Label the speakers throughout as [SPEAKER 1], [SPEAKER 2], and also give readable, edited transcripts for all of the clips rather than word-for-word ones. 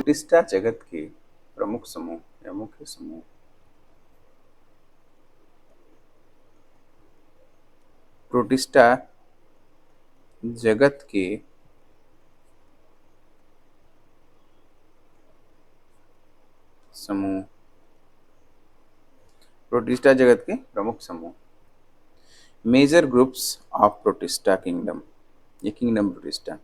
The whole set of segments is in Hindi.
[SPEAKER 1] प्रोटिस्टा जगत के प्रमुख समूह या मुख्य समूह। प्रोटिस्टा जगत के समूह। प्रोटिस्टा जगत के प्रमुख समूह। Major groups of Protista kingdom, ये kingdom Protista.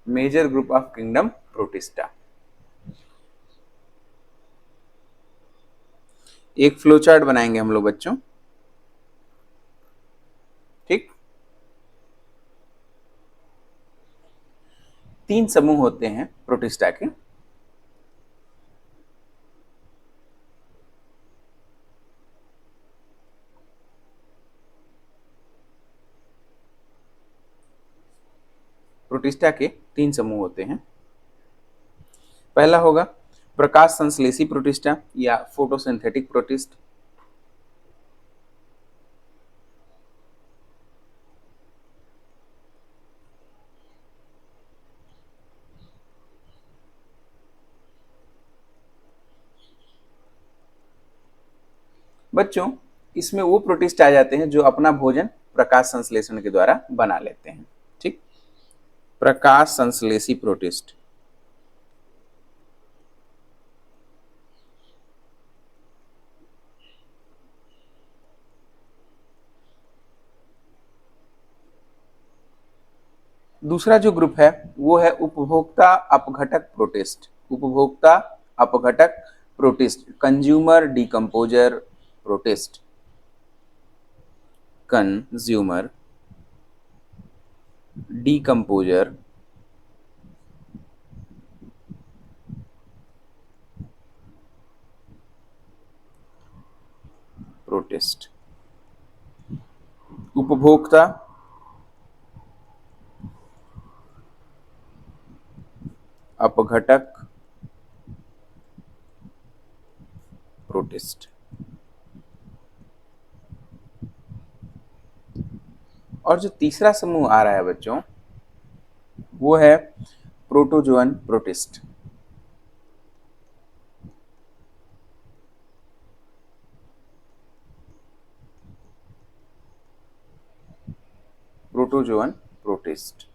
[SPEAKER 1] Major group of kingdom Protista. एक फ्लो चार्ट बनाएंगे हम लोग बच्चों, ठीक। 3 समूह होते हैं प्रोटिस्टा के। प्रोटिस्टा के 3 समूह होते हैं। पहला होगा प्रकाश संश्लेषी प्रोटिस्टा या फोटोसिंथेटिक प्रोटिस्ट। बच्चों, इसमें वो प्रोटिस्ट आ जाते हैं जो अपना भोजन प्रकाश संश्लेषण के द्वारा बना लेते हैं, ठीक। प्रकाश संश्लेषी प्रोटिस्ट। दूसरा जो ग्रुप है वो है उपभोक्ता अपघटक प्रोटिस्ट। उपभोक्ता अपघटक protist, consumer decomposer protist. Consumer decomposer protist. उपभोक्ता अपघटक प्रोटिस्ट। और जो तीसरा समूह आ रहा है बच्चों, वो है प्रोटोजोअन प्रोटिस्ट। Protozoan protist.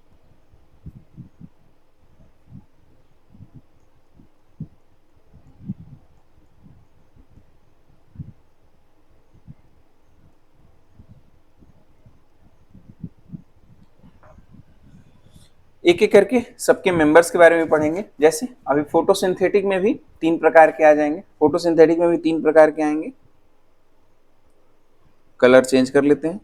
[SPEAKER 1] एक एक करके सबके मेंबर्स के बारे में पढ़ेंगे। जैसे अभी फोटोसिंथेटिक में भी 3 प्रकार के आ जाएंगे। फोटोसिंथेटिक में भी 3 प्रकार के आएंगे। कलर चेंज कर लेते हैं।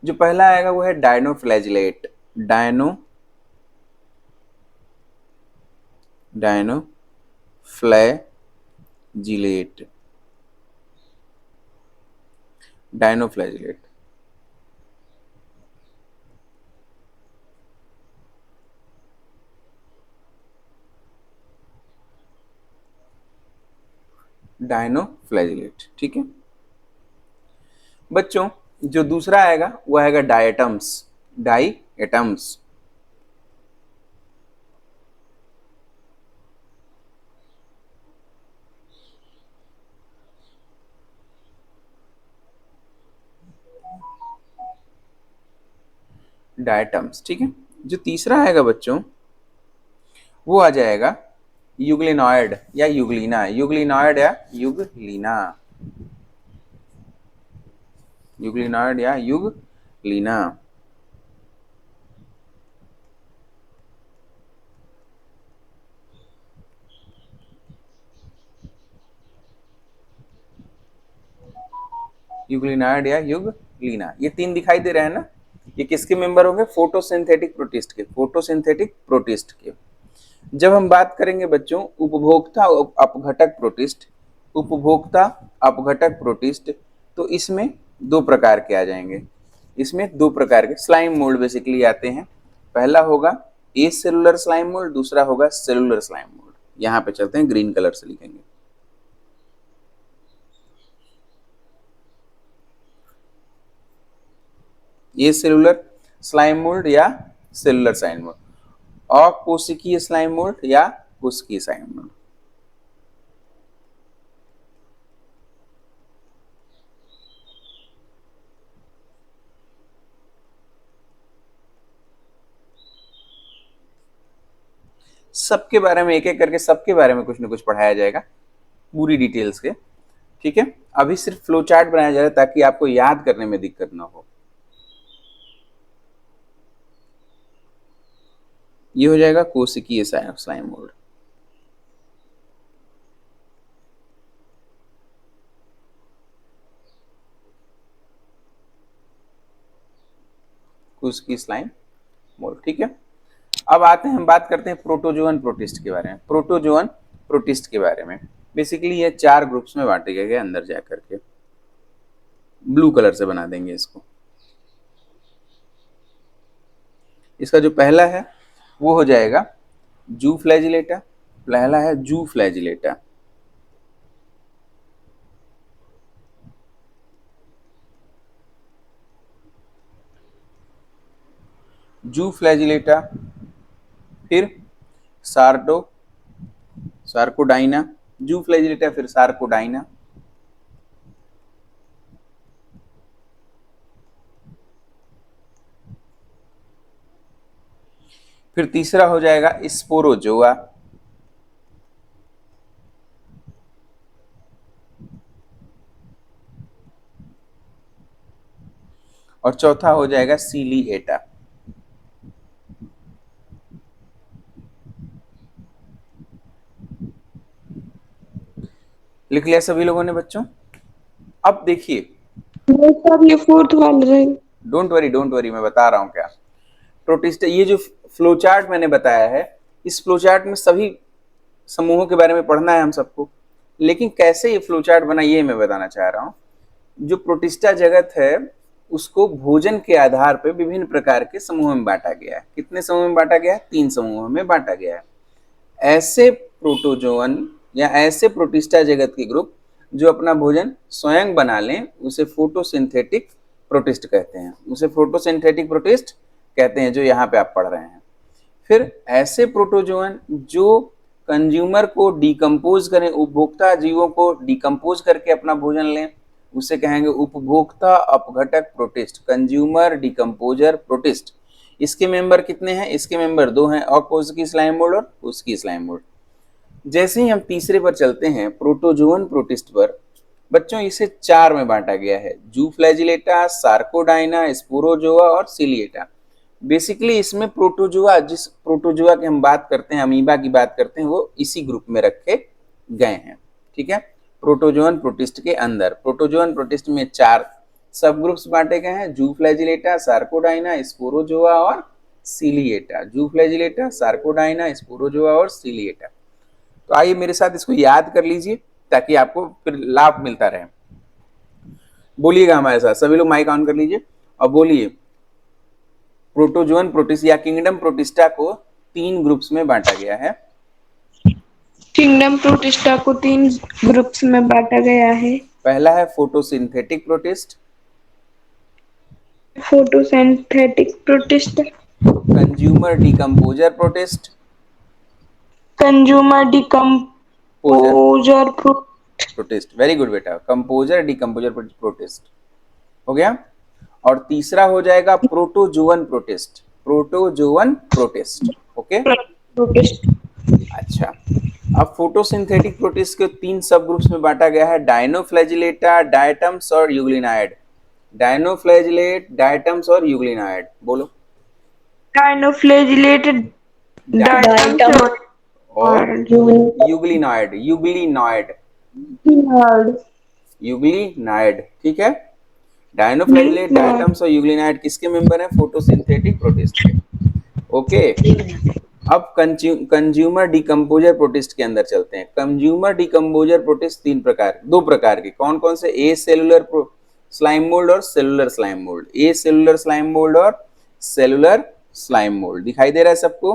[SPEAKER 1] जो पहला आएगा वो है डायनोफ्लैजिलेट। डायनोफ्लैजिलेट। डायनोफ्लैजिलेट। डायनोफ्लैजिलेट, ठीक है बच्चों। जो दूसरा आएगा वो आएगा डायटम्स। डायटम्स। डायटम्स, ठीक है। जो तीसरा आएगा बच्चों वो आ जाएगा यूग्लिनॉइड या यूग्लिना। यूग्लिनॉइड या यूग्लिना। यूग्लिनॉइड या यूग्लिना। यूग्लिनॉइड या यूग्लिना, ये 3 दिखाई दे रहे हैं ना। ये किसके मेंबर होंगे? फोटोसिंथेटिक प्रोटिस्ट के। फोटोसिंथेटिक प्रोटिस्ट के। जब हम बात करेंगे बच्चों उपभोक्ता अपघटक प्रोटिस्ट, उपभोक्ता अपघटक प्रोटिस्ट, तो इसमें 2 प्रकार के आ जाएंगे। इसमें 2 प्रकार के स्लाइम मोल्ड बेसिकली आते हैं। पहला होगा ए सेलुलर स्लाइम मोल्ड, दूसरा होगा सेलुलर स्लाइम मोल्ड। यहां पे चलते हैं, ग्रीन कलर से लिखेंगे। ए सेलुलर स्लाइम मोल्ड या सेलुलर स्लाइम मोल्ड, अकोशिकीय स्लाइम मोल्ड या कोशिकीय स्लाइम मोल्ड। सबके बारे में एक एक करके सबके बारे में कुछ ना कुछ पढ़ाया जाएगा, पूरी डिटेल्स के, ठीक है। अभी सिर्फ फ्लो चार्ट बनाया जा रहा है ताकि आपको याद करने में दिक्कत ना हो। ये हो जाएगा कोशिकीय स्लाइम मोल्ड। कोशिकीय स्लाइम मोल्ड, ठीक है। अब आते हैं, हम बात करते हैं प्रोटोजोअन प्रोटिस्ट के बारे में। प्रोटोजोअन प्रोटिस्ट के बारे में बेसिकली ये 4 ग्रुप्स में बांटे गए अंदर जाकर के। ब्लू कलर से बना देंगे इसको। इसका जो पहला है वो हो जाएगा जू फ्लैजिलेटा, पहला है जू फ्लैजिलेटा। जू फ्लैजिलेटा, फिर सार्कोडाइना, जू फ्लैजिलेटा फिर सार्कोडाइना, फिर तीसरा हो जाएगा स्पोरोजोआ, और चौथा हो जाएगा सीलिएटा। लिख लिया सभी लोगों ने बच्चों? अब देखिए,
[SPEAKER 2] ये फोर्थ वाला है।
[SPEAKER 1] डोंट वरी, मैं बता रहा हूं क्या प्रोटिस्ट। ये जो फ्लो चार्ट मैंने बताया है, इस फ्लो चार्ट में सभी समूहों के बारे में पढ़ना है हम सबको, लेकिन कैसे ये फ्लो चार्ट बना ये मैं बताना चाह रहा हूँ। जो प्रोटिस्टा जगत है उसको भोजन के आधार पर विभिन्न प्रकार के समूहों में बांटा गया है। कितने समूह में बांटा गया है? 3 समूहों में बांटा गया है। ऐसे प्रोटोजोअन या ऐसे प्रोटिस्टा जगत के ग्रुप जो अपना भोजन स्वयं बना लें उसे फोटोसिंथेटिक प्रोटिस्ट कहते हैं, उसे फोटोसिंथेटिक प्रोटिस्ट कहते हैं, जो यहाँ पे आप पढ़ रहे हैं। फिर ऐसे प्रोटोजोअन जो कंज्यूमर को डिकम्पोज करें, उपभोक्ता जीवों को डिकम्पोज करके अपना भोजन लें, उसे कहेंगे उपभोक्ता अपघटक प्रोटिस्ट, कंज्यूमर डिकम्पोजर प्रोटिस्ट। इसके मेंबर कितने हैं? इसके मेंबर 2 हैं, अकोशिकीय स्लाइम मोल्ड और कोशिकीय स्लाइम मोल्ड। जैसे ही हम तीसरे पर चलते हैं, प्रोटोजोअन प्रोटिस्ट पर, बच्चों इसे 4 में बांटा गया है, जू फ्लैजिलेटा, सार्कोडाइना, स्पोरोजोआ और सिलिएटा। बेसिकली इसमें प्रोटोजोआ, जिस प्रोटोजोआ की हम बात करते हैं, अमीबा की बात करते हैं, वो इसी ग्रुप में रखे गए हैं, ठीक है। प्रोटोजोअन प्रोटिस्ट के अंदर प्रोटोजोअन प्रोटिस्ट में 4 सब ग्रुप्स बांटे गए हैं, जू फ्लैजिलेटा, सार्कोडाइना, स्पोरोजोआ और सिलिएटा। जू फ्लैजिलेटा, सार्कोडाइना, स्पोरोजोआ और सिलिएटा। तो आइए मेरे साथ इसको याद कर लीजिए ताकि आपको फिर लाभ मिलता रहे। बोलिएगा हमारे साथ, सभी लोग माइक ऑन कर लीजिए और बोलिए। प्रोटोजोअन प्रोटिस्ट या किंगडम प्रोटिस्टा को 3 ग्रुप्स में बांटा गया है।
[SPEAKER 2] किंगडम प्रोटिस्टा को 3 ग्रुप्स में बांटा गया है।
[SPEAKER 1] पहला है photosynthetic protist,
[SPEAKER 2] photosynthetic protist,
[SPEAKER 1] consumer decomposer protist,
[SPEAKER 2] consumer decomposer
[SPEAKER 1] protist. Very good बेटा, कंपोजर डिकम्पोजर प्रोटिस्ट हो गया। और तीसरा हो जाएगा protozoan protist, protozoan protist, okay
[SPEAKER 2] protist.
[SPEAKER 1] अच्छा, अब फोटोसिंथेटिक प्रोटिस्ट के 3 सब ग्रुप्स में बांटा गया है, डायनोफ्लैजिलेटा, डायटम्स और यूग्लिनाइड। डायनोफ्लैजिलेट, डायटम्स और यूग्लिनाइड, बोलो।
[SPEAKER 2] डायनोफ्लैजिलेट, डायटम्स
[SPEAKER 1] और यूग्लिनाइड, यूग्लिनाइड, ठीक है। डायनोफ्लैजिलेट, डायटम्स और यूग्लिनाइड किसके मेंबर हैं? फोटोसिंथेटिक प्रोटिस्ट के, ओके। अब कंज्यूमर डिकम्पोजर प्रोटिस्ट के अंदर चलते हैं। कंज्यूमर डिकम्पोजर प्रोटिस्ट 2 प्रकार के, कौन कौन से? ए सेलुलर स्लाइम मोल्ड और सेलुलर स्लाइम मोल्ड। ए सेलुलर स्लाइम मोल्ड और सेलुलर स्लाइम मोल्ड। दिखाई दे रहा है सबको?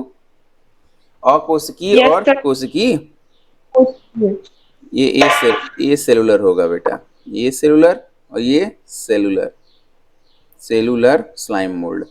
[SPEAKER 1] अकोशिकीय
[SPEAKER 2] यस
[SPEAKER 1] और
[SPEAKER 2] सर।
[SPEAKER 1] कोशिकीय, ये ए सेलुलर होगा बेटा, ये सेलुलर और ये सेलुलर, सेलुलर स्लाइम मोल्ड।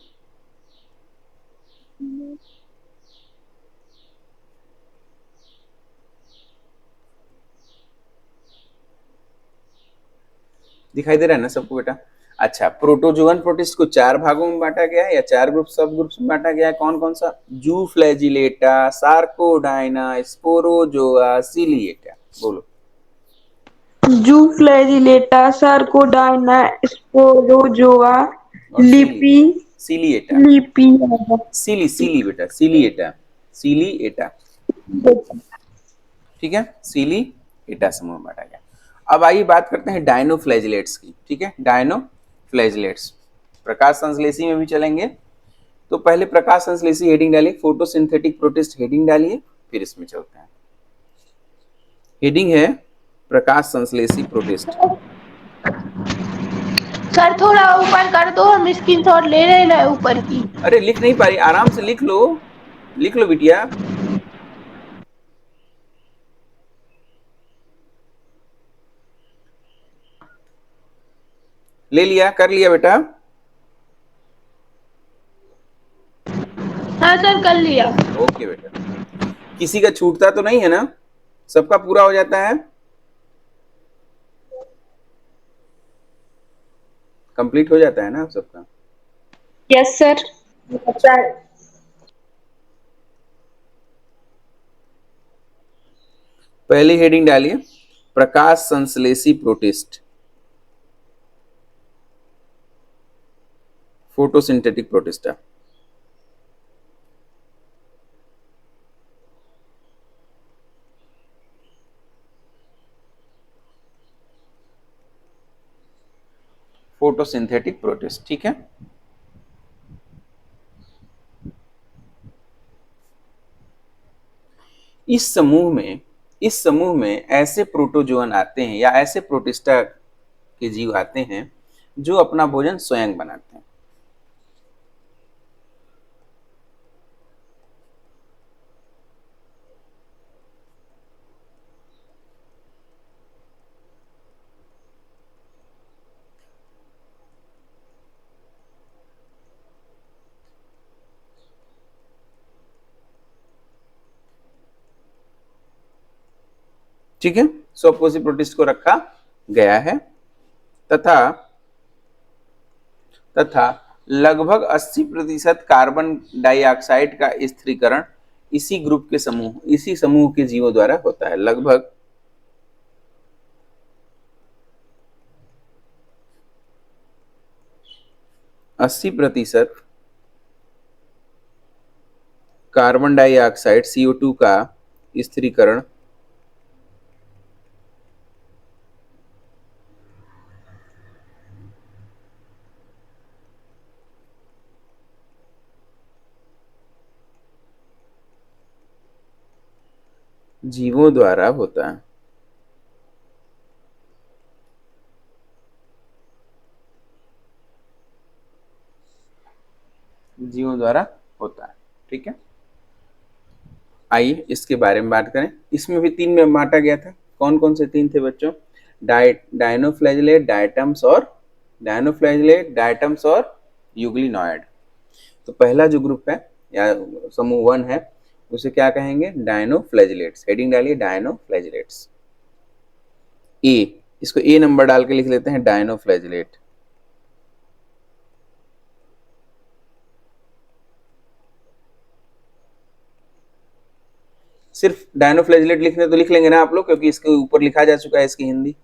[SPEAKER 1] दिखाई दे रहा है ना सबको बेटा? अच्छा, प्रोटोजोअन प्रोटिस्ट को 4 भागों में बांटा गया है या 4 ग्रुप सब ग्रुप्स में बांटा गया है। कौन कौन सा? जू फ्लैजिलेटा, सार्कोडाइना, स्पोरोजोआ, सिलिएटा। बोलो।
[SPEAKER 2] जू फ्लैजिलेटा, सार्कोडाइना, स्पोरोजोआ,
[SPEAKER 1] और
[SPEAKER 2] लिपी,
[SPEAKER 1] सिलिएटा,
[SPEAKER 2] लिपी।
[SPEAKER 1] सिली बेटा, सिलिएटा, सिलिएटा। ठीक है, सिलिएटा समूह में बांटा गया। अब आइए बात करते हैं डायनोफ्लैजिलेट्स की। ठीक है, डायनोफ्लैजिलेट्स प्रकाश संश्लेषी में भी चलेंगे। तो पहले प्रकाश संश्लेषी हेडिंग डालिए, फोटोसिंथेटिक प्रोटिस्ट हेडिंग डालिए, फिर इसमें चलते हैं। हेडिंग है प्रकाश संश्लेषी प्रोटिस्ट।
[SPEAKER 3] सर थोड़ा ऊपर कर दो, हम स्क्रीनशॉट ले रहे हैं ऊपर की।
[SPEAKER 1] अरे लिख नहीं पा रही, आराम से लिख लो, लिख लो बिटिया। ले लिया, कर लिया बेटा?
[SPEAKER 3] हाँ सर कर लिया।
[SPEAKER 1] ओके बेटा, किसी का छूटता तो नहीं है ना? सबका पूरा हो जाता है, कंप्लीट हो जाता है ना आप सबका?
[SPEAKER 2] Yes sir.
[SPEAKER 1] पहली हेडिंग डालिए प्रकाश संश्लेषी protist, photosynthetic Protista. Photosynthetic protist, ठीक है। इस समूह में ऐसे प्रोटोजोअन आते हैं या ऐसे प्रोटिस्टा के जीव आते हैं जो अपना भोजन स्वयं बनाते हैं। ठीक है, सोपोसी प्रोटिस्ट को रखा गया है तथा लगभग 80% कार्बन डाइऑक्साइड का स्थिरीकरण इसी समूह के जीवों द्वारा होता है। लगभग 80% कार्बन डाइऑक्साइड CO2 का स्थिरीकरण जीवों द्वारा होता है। जीवों द्वारा होता है, ठीक है। आइए इसके बारे में बात करें। इसमें भी 3 में बांटा गया था। कौन कौन से 3 थे बच्चों? डायनोफ्लैजिलेट, डायटम्स और यूग्लिनॉइड। तो पहला जो ग्रुप है या समूह 1 है उसे क्या कहेंगे? डायनोफ्लैजिलेट्स। हेडिंग डालिए डायनोफ्लैजिलेट्स। ए, इसको ए नंबर डाल के लिख लेते हैं, डायनोफ्लैजिलेट। सिर्फ डायनोफ्लैजिलेट लिखने तो लिख लेंगे ना आप लोग, क्योंकि इसके ऊपर लिखा जा चुका है इसकी हिंदी।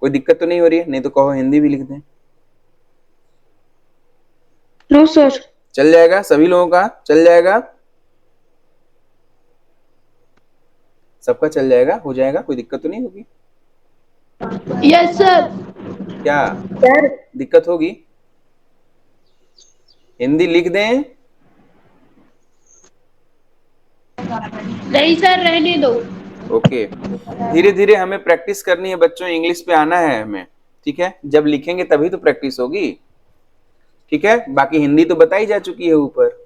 [SPEAKER 1] कोई दिक्कत तो नहीं हो रही है? नहीं तो कहो हिंदी भी लिख दें।
[SPEAKER 2] No sir.
[SPEAKER 1] चल जाएगा? सभी लोगों का चल जाएगा? सबका चल जाएगा, हो जाएगा, कोई दिक्कत तो नहीं होगी?
[SPEAKER 3] Yes sir.
[SPEAKER 1] क्या
[SPEAKER 2] सर
[SPEAKER 1] दिक्कत होगी? हिंदी लिख दें?
[SPEAKER 3] नहीं सर रहने दो।
[SPEAKER 1] ओके, धीरे धीरे हमें प्रैक्टिस करनी है बच्चों, इंग्लिश पे आना है हमें, ठीक है। जब लिखेंगे तभी तो प्रैक्टिस होगी, ठीक है। बाकी हिंदी तो बताई जा चुकी है ऊपर।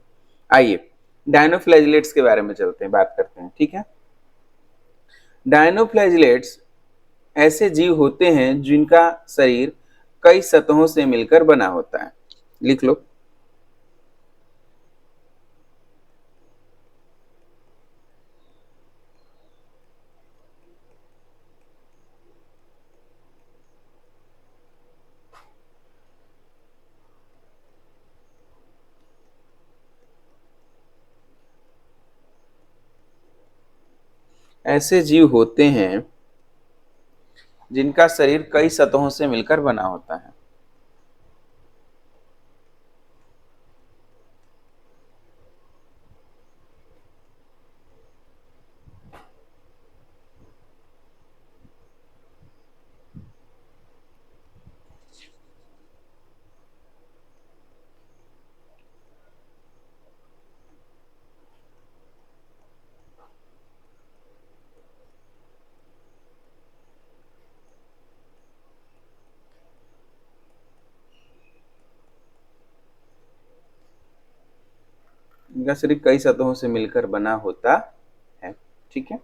[SPEAKER 1] आइए डायनोफ्लैजिलेट्स के बारे में चलते हैं, बात करते हैं, ठीक है। डायनोफ्लैजिलेट्स ऐसे जीव होते हैं जिनका शरीर कई सतहों से मिलकर बना होता है। लिख लो। ऐसे जीव होते हैं जिनका शरीर कई सतहों से मिलकर बना होता है। इनका शरीर कई सतहों से मिलकर बना होता है, ठीक है।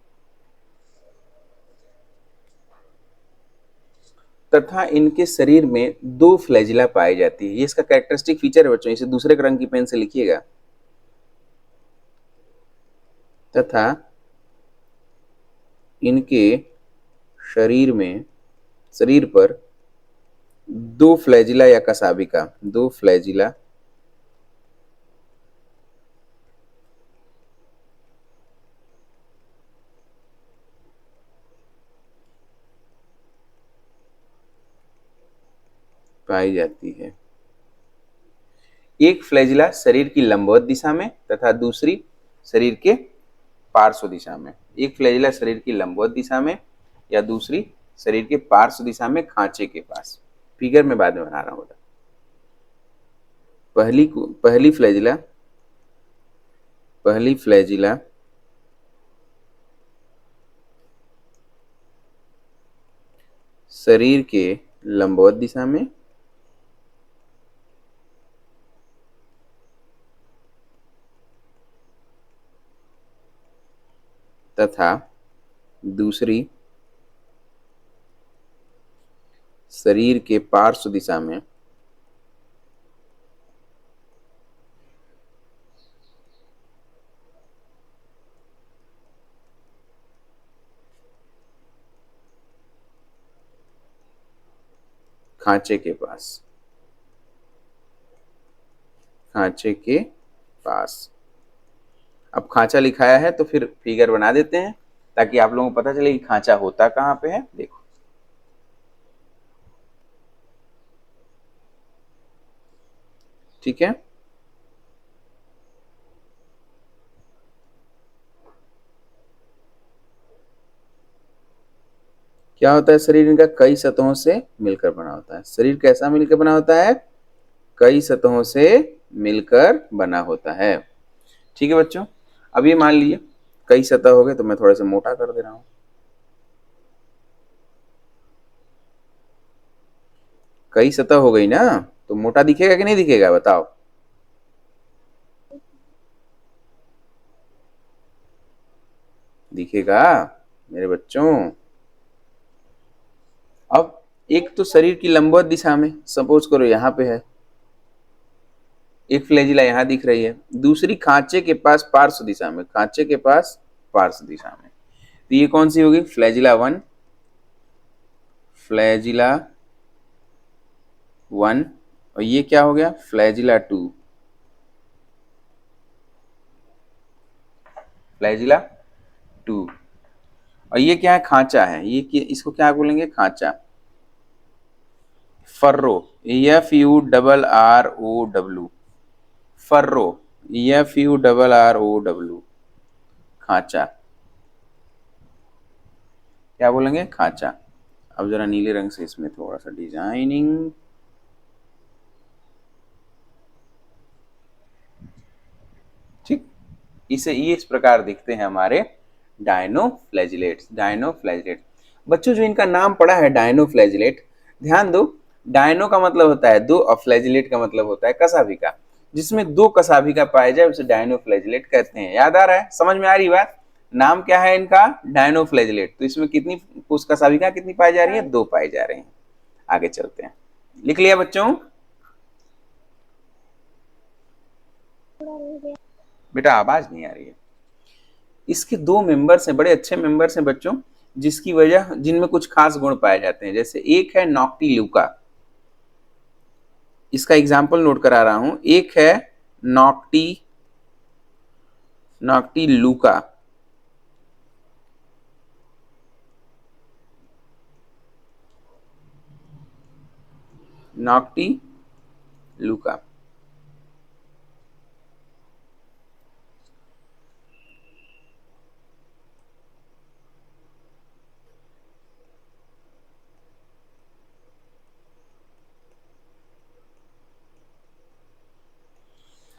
[SPEAKER 1] तथा इनके शरीर में 2 फ्लैजिला पाई जाती है। ये इसका कैरेक्टरिस्टिक फीचर है बच्चों, इसे दूसरे रंग की पेन से लिखिएगा। तथा इनके शरीर पर 2 फ्लैजिला या कसाबिका, 2 फ्लैजिला पाई जाती है। एक फ्लैजिला शरीर की लंबवत दिशा में तथा दूसरी शरीर के पार्श्व दिशा में। एक फ्लैजिला शरीर की लंबवत दिशा में या दूसरी शरीर के पार्श्व दिशा में खांचे के पास। फिगर में बाद में बना रहा हूं। पहली फ्लैजिला शरीर के लंबवत दिशा में तथा दूसरी शरीर के पार्श्व दिशा में खांचे के पास। अब खांचा लिखाया है तो फिर फिगर बना देते हैं ताकि आप लोगों को पता चले कि खांचा होता कहां पे है। देखो, ठीक है। क्या होता है, शरीर इनका कई सतहों से मिलकर बना होता है। शरीर कैसा मिलकर बना होता है? कई सतहों से मिलकर बना होता है, ठीक है बच्चों। अब ये मान लीजिए कई सतह हो गए तो मैं थोड़ा सा मोटा कर दे रहा हूं। कई सतह हो गई ना, तो मोटा दिखेगा कि नहीं दिखेगा, बताओ। दिखेगा मेरे बच्चों। अब एक तो शरीर की लंबवत दिशा में, सपोज करो यहां पे है, एक फ्लैजिला यहां दिख रही है, दूसरी खांचे के पास पार्श्व दिशा में, खांचे के पास पार्श्व दिशा में। तो ये कौन सी होगी? फ्लैजिला 1, फ्लैजिला 1, और ये क्या हो गया? Flagella 2, flagella 2। और ये क्या है? खांचा है। ये इसको क्या बोलेंगे? खांचा। फर्रो, FURROW, फर्रो, FURROW, खांचा। क्या बोलेंगे? खांचा। अब जरा नीले रंग से इसमें थोड़ा सा डिजाइनिंग, ठीक। इसे ये इस प्रकार दिखते हैं हमारे डायनोफ्लैजिलेट्स। डायनोफ्लैजिलेट बच्चों, जो इनका नाम पड़ा है डायनोफ्लैजिलेट, ध्यान दो, डायनो का मतलब होता है 2 और फ्लैजिलेट का मतलब होता है कसाभिका। जिसमें दो कसाभिका पाए जाए उसे डायनोफ्लैजिलेट कहते हैं। याद आ रहा है, समझ में आ रही बात? नाम क्या है इनका? डायनोफ्लैजिलेट। तो इसमें कितनी कोश कसाभिका कितनी पाई जा रही है? दो पाई जा रही हैं। आगे चलते हैं, लिख लिया बच्चों? बेटा आवाज नहीं आ रही है। इसके दो मेंबर्स हैं, बड़े अच्छे मेंबर्स हैं बच्चों, जिसकी वजह जिनमें कुछ खास गुण पाए जाते हैं। जैसे एक है नॉक्टिल्यूका, इसका एग्जाम्पल नोट करा रहा हूं। एक है नॉक्टिल्यूका, नॉक्टिल्यूका।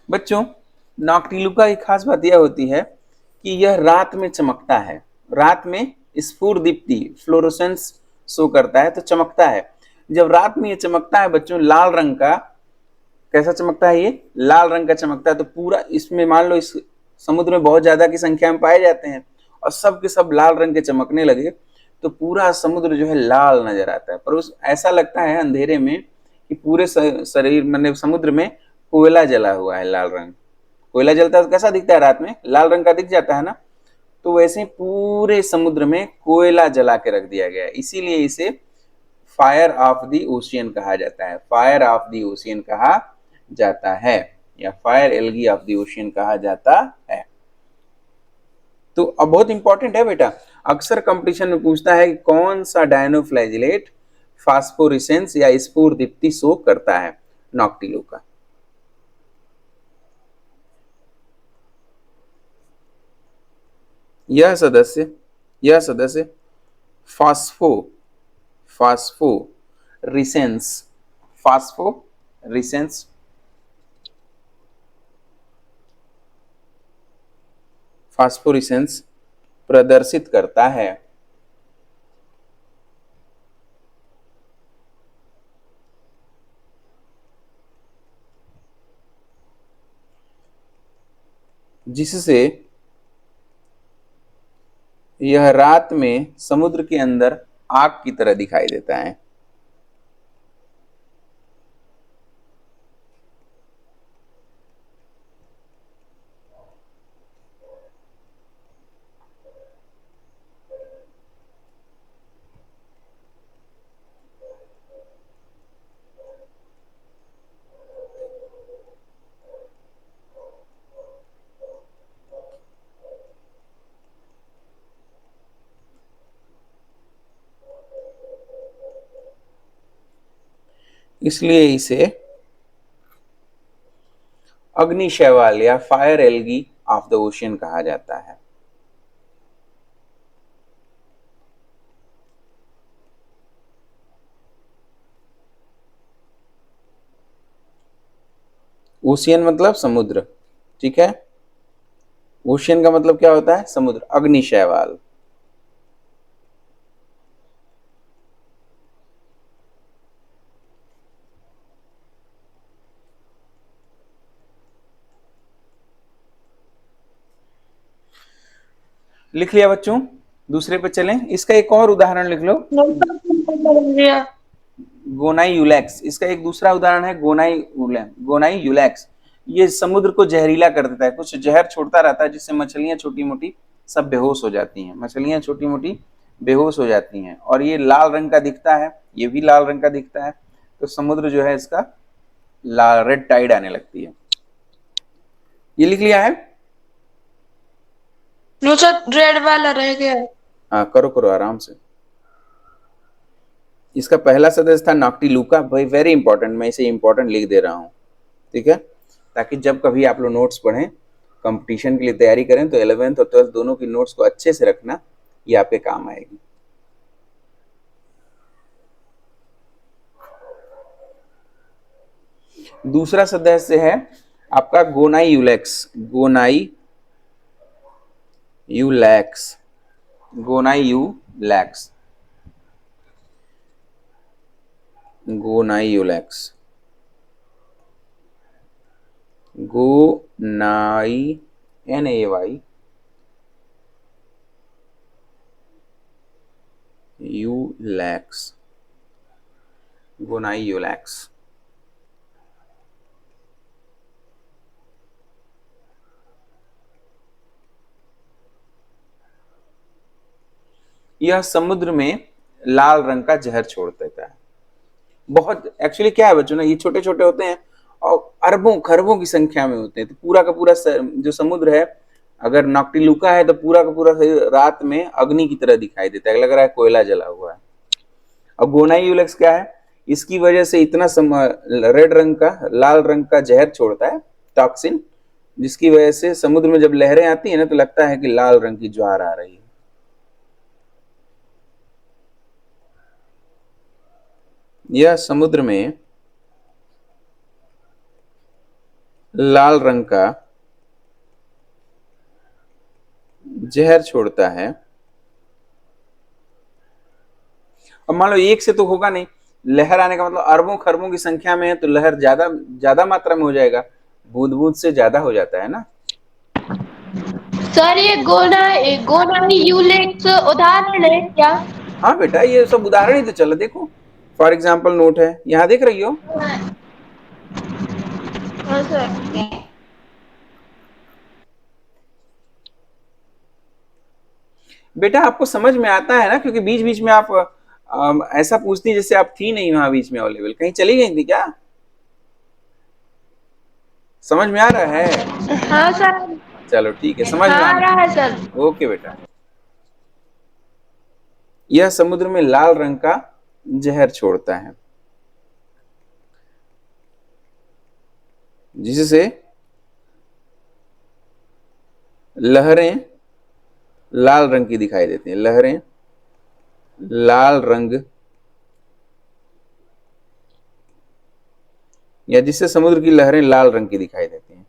[SPEAKER 1] बच्चों नॉक्टिल्यूका की खास बात यह होती है कि यह रात में चमकता है, रात में स्फुरदीप्ति फ्लोरोसेंस शो करता है, तो चमकता है। जब रात में ये चमकता है बच्चों लाल रंग का, कैसा चमकता है ये? लाल रंग का चमकता है। तो पूरा इसमें मान लो इस समुद्र में बहुत ज्यादा की संख्या में पाए जाते हैं और सब के सब लाल रंग के चमकने लगे, तो पूरा समुद्र जो है लाल नजर आता है। पर उस ऐसा लगता है अंधेरे में कि पूरे शरीर मतलब समुद्र में कोयला जला हुआ है, लाल रंग। कोयला जलता है तो कैसा दिखता है? रात में लाल रंग का दिख जाता है ना। तो वैसे ही पूरे समुद्र में कोयला जला के रख दिया गया है, इसीलिए इसे फायर ऑफ द ओशियन कहा जाता है। फायर ऑफ द ओशियन कहा जाता है, या fire algae of the ocean कहा जाता है। तो अब बहुत इंपॉर्टेंट है बेटा, अक्सर कंपटीशन में पूछता है कि कौन सा डायनोफ्लैजिलेट फास्फोरेसेंस या स्फुरदीप्ति शो करता है? नॉक्टिल्यूका। यह सदस्य फास्फो फास्फोरिसेंस फास्फोरिसेंस फास्फोरिसेंस प्रदर्शित करता है। जिससे यह रात में समुद्र के अंदर आग की तरह दिखाई देता है। इसलिए इसे अग्निशैवाल या fire algae of the ocean कहा जाता है। ओशियन मतलब समुद्र, ठीक है? ओशियन का मतलब क्या होता है? समुद्र। अग्निशैवाल। लिख लिया बच्चों? दूसरे पे चलें, इसका एक और उदाहरण लिख लो। गोनाई यूलैक्स, इसका एक दूसरा उदाहरण है गोनाई यूलैक्स। ये समुद्र को जहरीला कर देता है, कुछ जहर छोड़ता रहता है जिससे मछलियां छोटी मोटी सब बेहोश हो जाती हैं। मछलियां छोटी मोटी बेहोश हो जाती हैं और ये लाल रंग का दिखता है, ये भी लाल रंग का दिखता है। तो समुद्र जो है इसका लाल रेड टाइड आने लगती है। ये लिख लिया है?
[SPEAKER 2] नो सर, रेड वाला रह गया।
[SPEAKER 1] हाँ करो करो आराम से। इसका पहला सदस्य था नॉक्टिल्यूका। भाई वेरी इंपॉर्टेंट, मैं इसे इंपॉर्टेंट लिख दे रहा हूं, ठीक है? ताकि जब कभी आप लोग नोट्स पढ़ें, कंपटीशन के लिए तैयारी करें, तो 11th और 12th दोनों की नोट्स को अच्छे से रखना, ये आपके काम आएगी। दूसरा सदस्य है आपका गोनाई यूलैक्स। गोनाई यूलैक्स गोनाई यूलैक्स गोनाई यूलैक्स गोनाई, NAY, यूलैक्स, गोनाई यूलैक्स। यह समुद्र में लाल रंग का जहर छोड़ देता है। बहुत एक्चुअली क्या है बच्चों ना, ये छोटे छोटे होते हैं और अरबों खरबों की संख्या में होते हैं, तो पूरा का पूरा जो समुद्र है, अगर नॉक्टिलुका है तो पूरा का पूरा रात में अग्नि की तरह दिखाई देता है, लग रहा है कोयला जला हुआ है। अब गोनाई यूलेक्स क्या है, इसकी वजह से इतना रेड रंग का, लाल रंग का जहर छोड़ता है, टॉक्सिन, जिसकी वजह से समुद्र में जब लहरें आती है ना तो लगता है कि लाल रंग की ज्वार आ रही है। यह समुद्र में लाल रंग का जहर छोड़ता है। अब मान लो एक से तो होगा नहीं, लहर आने का मतलब अरबों खरबों की संख्या में है, तो लहर ज्यादा ज्यादा मात्रा में हो जाएगा, बूंद बूंद से ज्यादा हो जाता है ना।
[SPEAKER 3] सर ये गोनाई यूलेक्स उदाहरण है क्या?
[SPEAKER 1] हाँ बेटा, ये सब उदाहरण ही तो चलो, देखो फॉर एग्जाम्पल नोट है, यहाँ देख रही हो।
[SPEAKER 3] हाँ सर।
[SPEAKER 1] बेटा आपको समझ में आता है ना, क्योंकि बीच बीच में आप ऐसा पूछती जैसे आप थी नहीं वहां बीच में अवेलेबल, कहीं चली गई थी क्या? समझ में आ रहा है?
[SPEAKER 3] हाँ सर।
[SPEAKER 1] चलो ठीक है, समझ
[SPEAKER 3] हाँ
[SPEAKER 1] में
[SPEAKER 3] आ
[SPEAKER 1] आना।
[SPEAKER 3] रहा है सर।
[SPEAKER 1] ओके बेटा। यह समुद्र में लाल रंग का जहर छोड़ता है, जिससे लहरें लाल रंग की दिखाई देती हैं, लहरें लाल रंग, या जिससे समुद्र की लहरें लाल रंग की दिखाई देती हैं।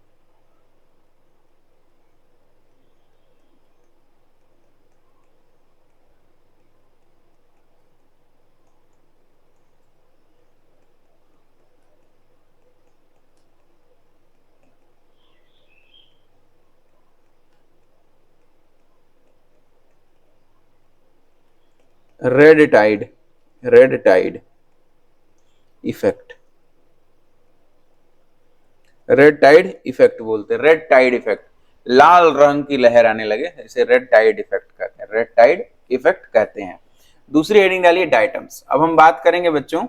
[SPEAKER 1] Red tide, red tide effect, red tide effect बोलते हैं, रेड टाइड इफेक्ट, लाल रंग की लहर आने लगे, इसे रेड टाइड इफेक्ट कहते हैं, रेड टाइड इफेक्ट कहते हैं। दूसरी हेडिंग डालिए डायटम्स। अब हम बात करेंगे बच्चों,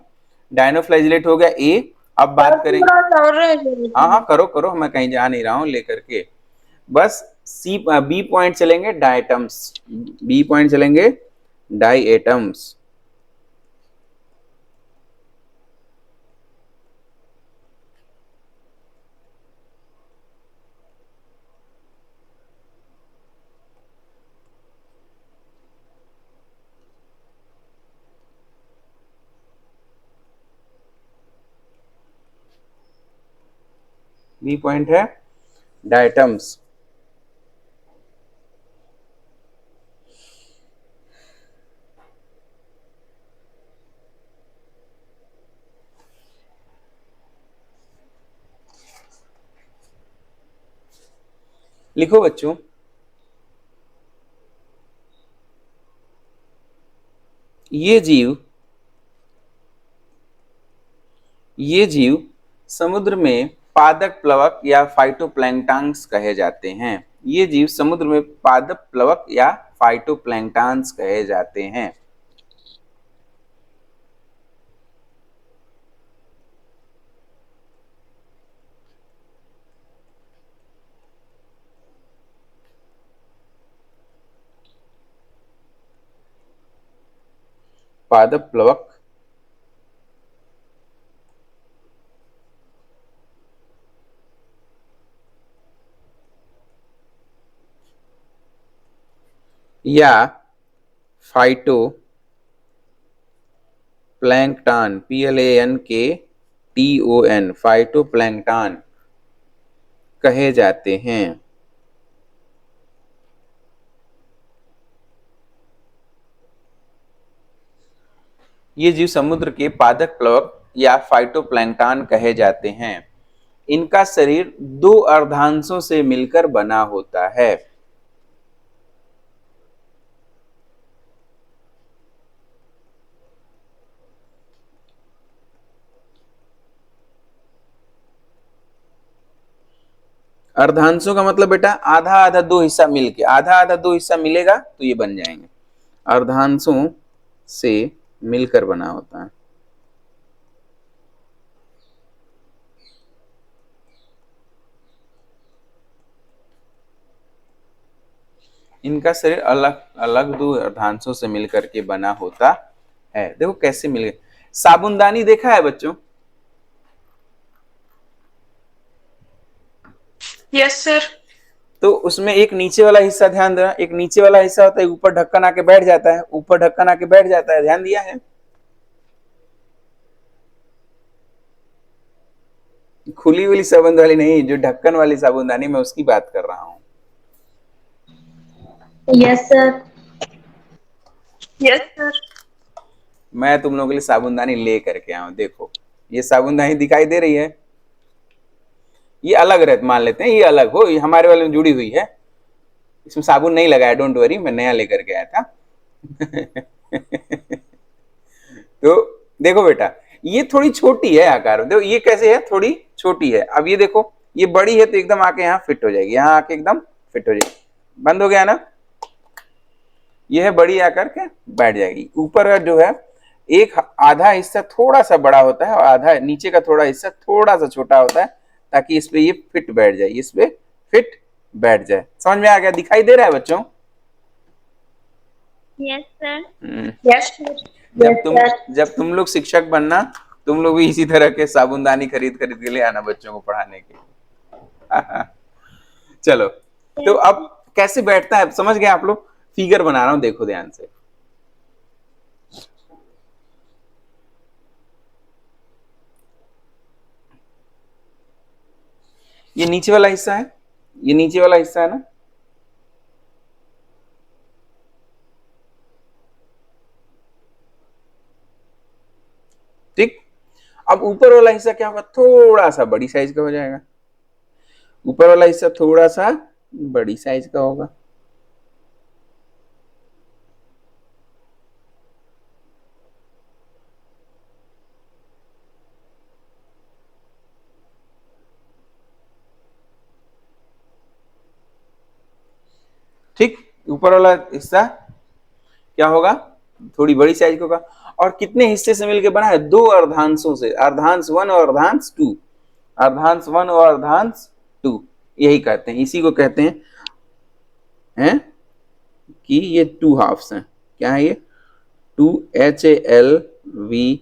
[SPEAKER 1] डायनोफ्लाइजिलेट हो गया ए, अब बात करेंगे। हाँ हाँ करो करो, मैं कहीं जा नहीं रहा हूं लेकर के, बस बी पॉइंट चलेंगे डायटम्स, बी पॉइंट चलेंगे डाइएटम्स। बी पॉइंट है डायटम्स। लिखो बच्चों, ये जीव समुद्र में पादप प्लवक या फाइटोप्लैंक्टन्स कहे जाते हैं। ये जीव समुद्र में पादप प्लवक या फाइटोप्लैंक्टन्स कहे जाते हैं। पादप प्लवक या फाइटो प्लैंक्टन, PLANKTON, फाइटोप्लैंक्टन कहे जाते हैं। ये जीव समुद्र के पादप प्लवक या फाइटोप्लैंक्टन कहे जाते हैं। इनका शरीर दो अर्धांशों से मिलकर बना होता है। अर्धांशों का मतलब बेटा आधा आधा दो हिस्सा मिलके, आधा आधा दो हिस्सा मिलेगा तो ये बन जाएंगे। अर्धांशों से मिलकर बना होता है। इनका शरीर अलग अलग दो अर्धांशों से मिलकर के बना होता है। देखो कैसे मिल गए। साबुनदानी देखा है बच्चों?
[SPEAKER 2] Yes sir.
[SPEAKER 1] तो उसमें एक नीचे वाला हिस्सा ध्यान देना, एक नीचे वाला हिस्सा होता है, ऊपर ढक्कन आके बैठ जाता है, ऊपर ढक्कन आके बैठ जाता है, ध्यान दिया है? खुली हुई साबुन वाली नहीं, जो ढक्कन वाली साबुनदानी, मैं उसकी बात कर रहा हूं।
[SPEAKER 3] Yes sir.
[SPEAKER 2] Yes sir.
[SPEAKER 1] मैं तुम लोगों के लिए साबुनदानी ले करके आया हूं। देखो ये साबुनदानी दिखाई दे रही है, ये अलग रहती, मान लेते हैं ये अलग हो, ये हमारे वाले में जुड़ी हुई है, इसमें साबुन नहीं लगा है, डोंट वरी, मैं नया लेकर के आया था। तो देखो बेटा ये थोड़ी छोटी है आकार में, देखो ये कैसे है, थोड़ी छोटी है। अब ये देखो ये बड़ी है तो एकदम आके यहाँ फिट हो जाएगी, यहाँ आके एकदम फिट हो जाएगी। बंद हो गया ना? ये है बड़ी आकर के बैठ जाएगी। ऊपर का जो है एक आधा हिस्सा थोड़ा सा बड़ा होता है और आधा नीचे का थोड़ा हिस्सा थोड़ा सा छोटा होता है, ताकि इस पे ये फिट बैठ जाए, इस पे फिट बैठ जाए। समझ में आ गया? दिखाई दे रहा है बच्चों?
[SPEAKER 3] Yes sir.
[SPEAKER 2] Yes sir.
[SPEAKER 1] जब तुम लोग शिक्षक बनना, तुम लोग भी इसी तरह के साबुनदानी खरीद खरीद के ले आना बच्चों को पढ़ाने के। चलो तो अब कैसे बैठता है समझ गए आप लोग? फिगर बना रहा हूं, देखो ध्यान से। ये नीचे वाला हिस्सा है, ये नीचे वाला हिस्सा है ना, ठीक। अब ऊपर वाला हिस्सा क्या होगा? थोड़ा सा बड़ी साइज का हो जाएगा। ऊपर वाला हिस्सा थोड़ा सा बड़ी साइज का होगा। ठीक, ऊपर वाला हिस्सा क्या होगा? थोड़ी बड़ी साइज का होगा। और कितने हिस्से से मिलकर बना है? दो अर्धांशों से, अर्धांश वन और अर्धांश टू, अर्धांश वन और अर्धांश टू, यही कहते हैं, इसी को कहते हैं कि ये टू हाफ्स हैं। क्या है ये? Two HALVES,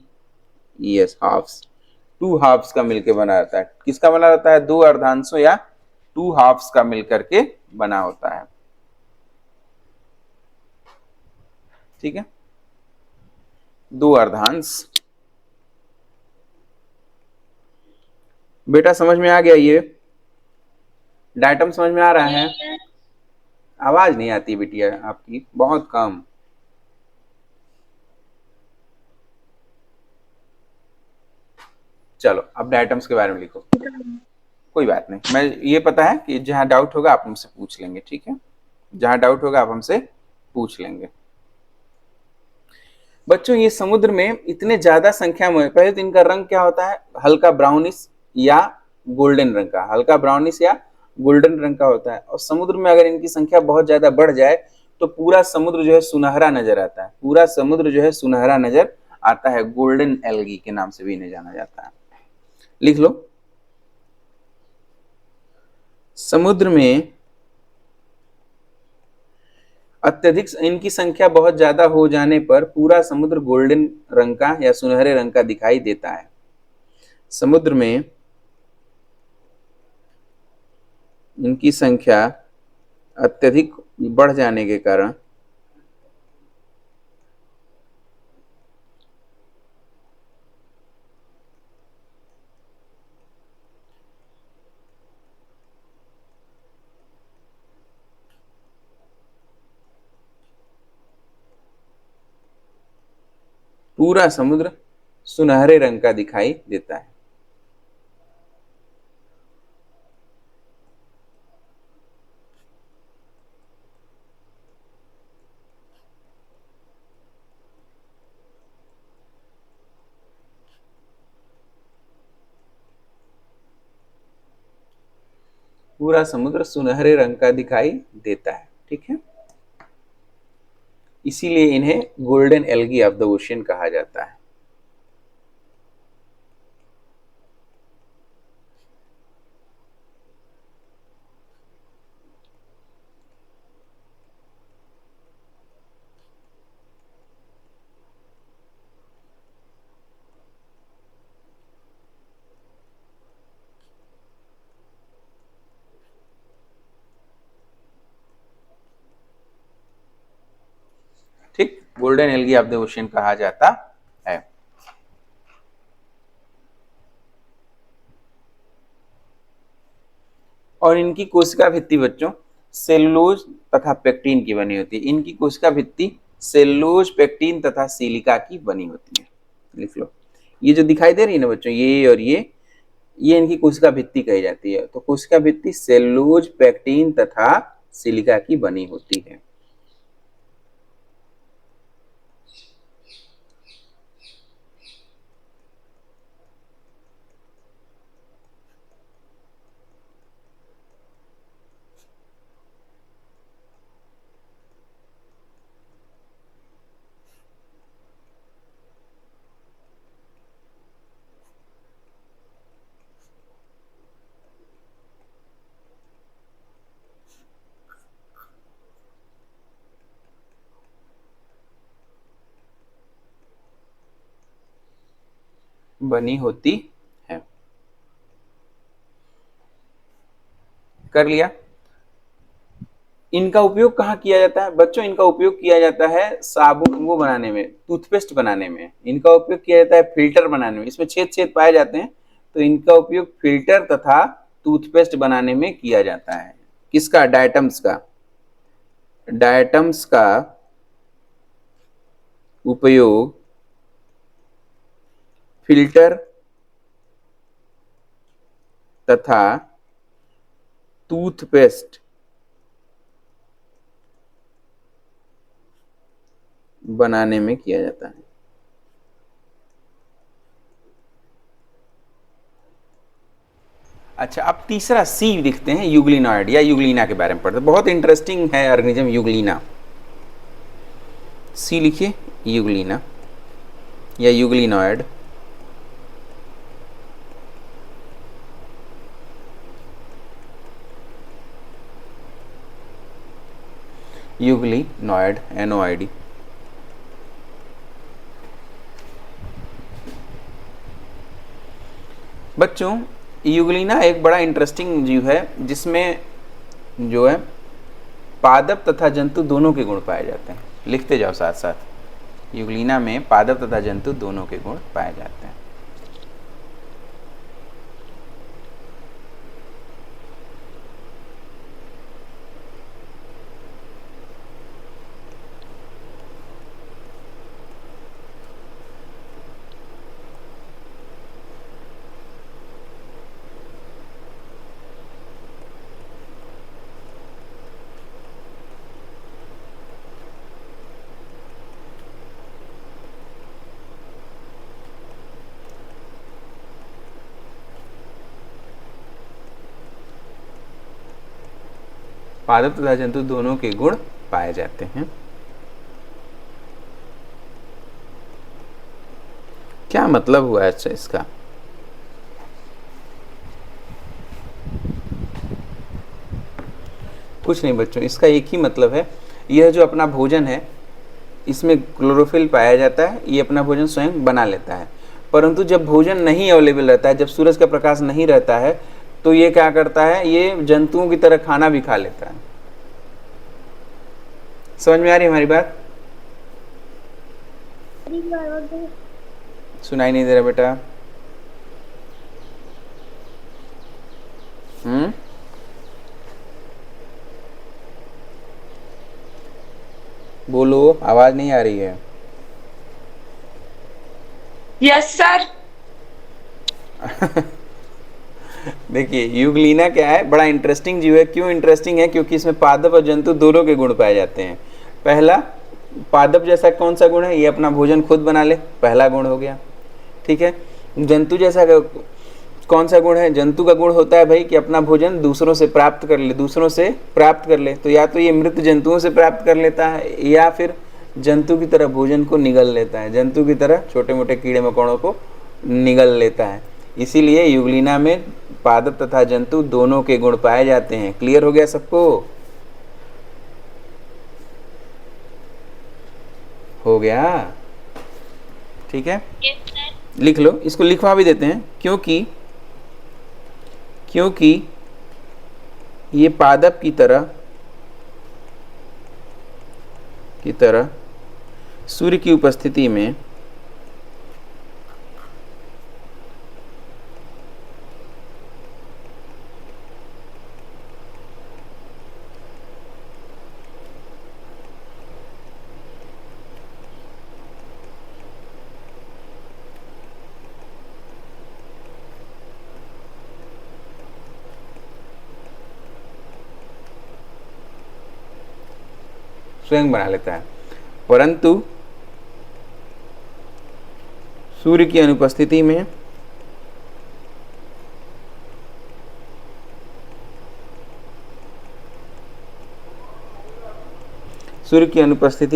[SPEAKER 1] halves. Two halves का मिलकर बना रहता है। किसका बना रहता है? दो अर्धांशों या टू हाफ्स का मिलकर के बना होता है। ठीक है, दो अर्धांश। बेटा समझ में आ गया? ये डायटम समझ में आ रहा है? आवाज नहीं आती बिटिया आपकी, बहुत कम। चलो अब डायटम्स के बारे में लिखो। कोई बात नहीं, मैं ये पता है कि जहां डाउट होगा आप हमसे पूछ लेंगे, ठीक है? जहां डाउट होगा आप हमसे पूछ लेंगे। बच्चों ये समुद्र में इतने ज्यादा संख्या में, पहले तो इनका रंग क्या होता है? हल्का ब्राउनिश या गोल्डन रंग का, हल्का ब्राउनिश या गोल्डन रंग का होता है। और समुद्र में अगर इनकी संख्या बहुत ज्यादा बढ़ जाए तो पूरा समुद्र जो है सुनहरा नजर आता है, पूरा समुद्र जो है सुनहरा नजर आता है। गोल्डन एल्गी के नाम से भी इन्हें जाना जाता है। लिख लो, समुद्र में अत्यधिक इनकी संख्या बहुत ज्यादा हो जाने पर पूरा समुद्र गोल्डन रंग का या सुनहरे रंग का दिखाई देता है। समुद्र में इनकी संख्या अत्यधिक बढ़ जाने के कारण पूरा समुद्र सुनहरे रंग का दिखाई देता है। पूरा समुद्र सुनहरे रंग का दिखाई देता है, ठीक है। इसीलिए इन्हें golden algae of the ocean कहा जाता है। ठीक, golden algae of the ocean कहा जाता है। और इनकी कोशिका भित्ति बच्चों सेलुलोज तथा पेक्टिन की बनी होती है। इनकी कोशिका भित्ति सेलुलोज, पेक्टिन तथा सिलिका की बनी होती है। लिख लो, ये जो दिखाई दे रही है ना बच्चों, ये और ये इनकी कोशिका भित्ति कही जाती है। तो कोशिका भित्ति सेलुलोज, पेक्टिन तथा सिलिका की बनी होती है। बनी होती है। कर लिया। इनका उपयोग कहाँ किया जाता है बच्चों? इनका उपयोग किया जाता है साबुन वो बनाने में, टूथपेस्ट बनाने में। इनका उपयोग किया जाता है फिल्टर बनाने में। इसमें छेद छेद पाए जाते हैं, तो इनका उपयोग फिल्टर तथा टूथपेस्ट बनाने में किया जाता है। किसका? डायटम्स का। डायटम्स का उपयोग फिल्टर तथा टूथपेस्ट बनाने में किया जाता है। अच्छा, अब तीसरा सी लिखते हैं, यूग्लिनॉइड या यूग्लिना के बारे में पढ़ते हैं। बहुत इंटरेस्टिंग है ऑर्गेनिज्म यूग्लिना। सी लिखिए, यूग्लिना या यूग्लिनॉइड। Euglenoid, NOID। बच्चों, यूग्लिना एक बड़ा इंटरेस्टिंग जीव है जिसमें जो है पादप तथा जंतु दोनों के गुण पाए जाते हैं। लिखते जाओ साथ साथ। यूग्लिना में पादप तथा जंतु दोनों के गुण पाए जाते हैं। पादप तथा जंतु दोनों के गुण पाए जाते हैं। क्या मतलब हुआ अच्छा इसका? कुछ नहीं बच्चों, इसका एक ही मतलब है, यह जो अपना भोजन है इसमें क्लोरोफिल पाया जाता है, ये अपना भोजन स्वयं बना लेता है। परंतु जब भोजन नहीं अवेलेबल रहता है, जब सूरज का प्रकाश नहीं रहता है, तो ये क्या करता है, ये जंतुओं की तरह खाना भी खा लेता है। समझ में आ रही है हमारी बात? सुनाई नहीं दे रहा बेटा? बोलो, आवाज नहीं आ रही है।
[SPEAKER 2] Yes sir.
[SPEAKER 1] देखिए, यूग्लिना क्या है, बड़ा इंटरेस्टिंग जीव है। क्यों इंटरेस्टिंग है? क्योंकि इसमें पादप और जंतु दोनों के गुण पाए जाते हैं। पहला, पादप जैसा कौन सा गुण है? ये अपना भोजन खुद बना ले, पहला गुण हो गया, ठीक है। जंतु जैसा कौन सा गुण है? जंतु का गुण होता है भाई कि अपना भोजन दूसरों से प्राप्त कर ले, दूसरों से प्राप्त कर ले। तो या तो ये मृत जंतुओं से प्राप्त कर लेता है या फिर जंतु की तरह भोजन को निगल लेता है, जंतु की तरह छोटे मोटे कीड़े मकोड़ों को निगल लेता है। इसीलिए युगलिना में पादप तथा जंतु दोनों के गुण पाए जाते हैं। क्लियर हो गया सबको? हो गया? ठीक है, लिख लो, इसको लिखवा भी देते हैं क्योंकि ये पादप की तरह सूर्य की उपस्थिति में स्वयं बना लेता है, परंतु सूर्य की अनुपस्थिति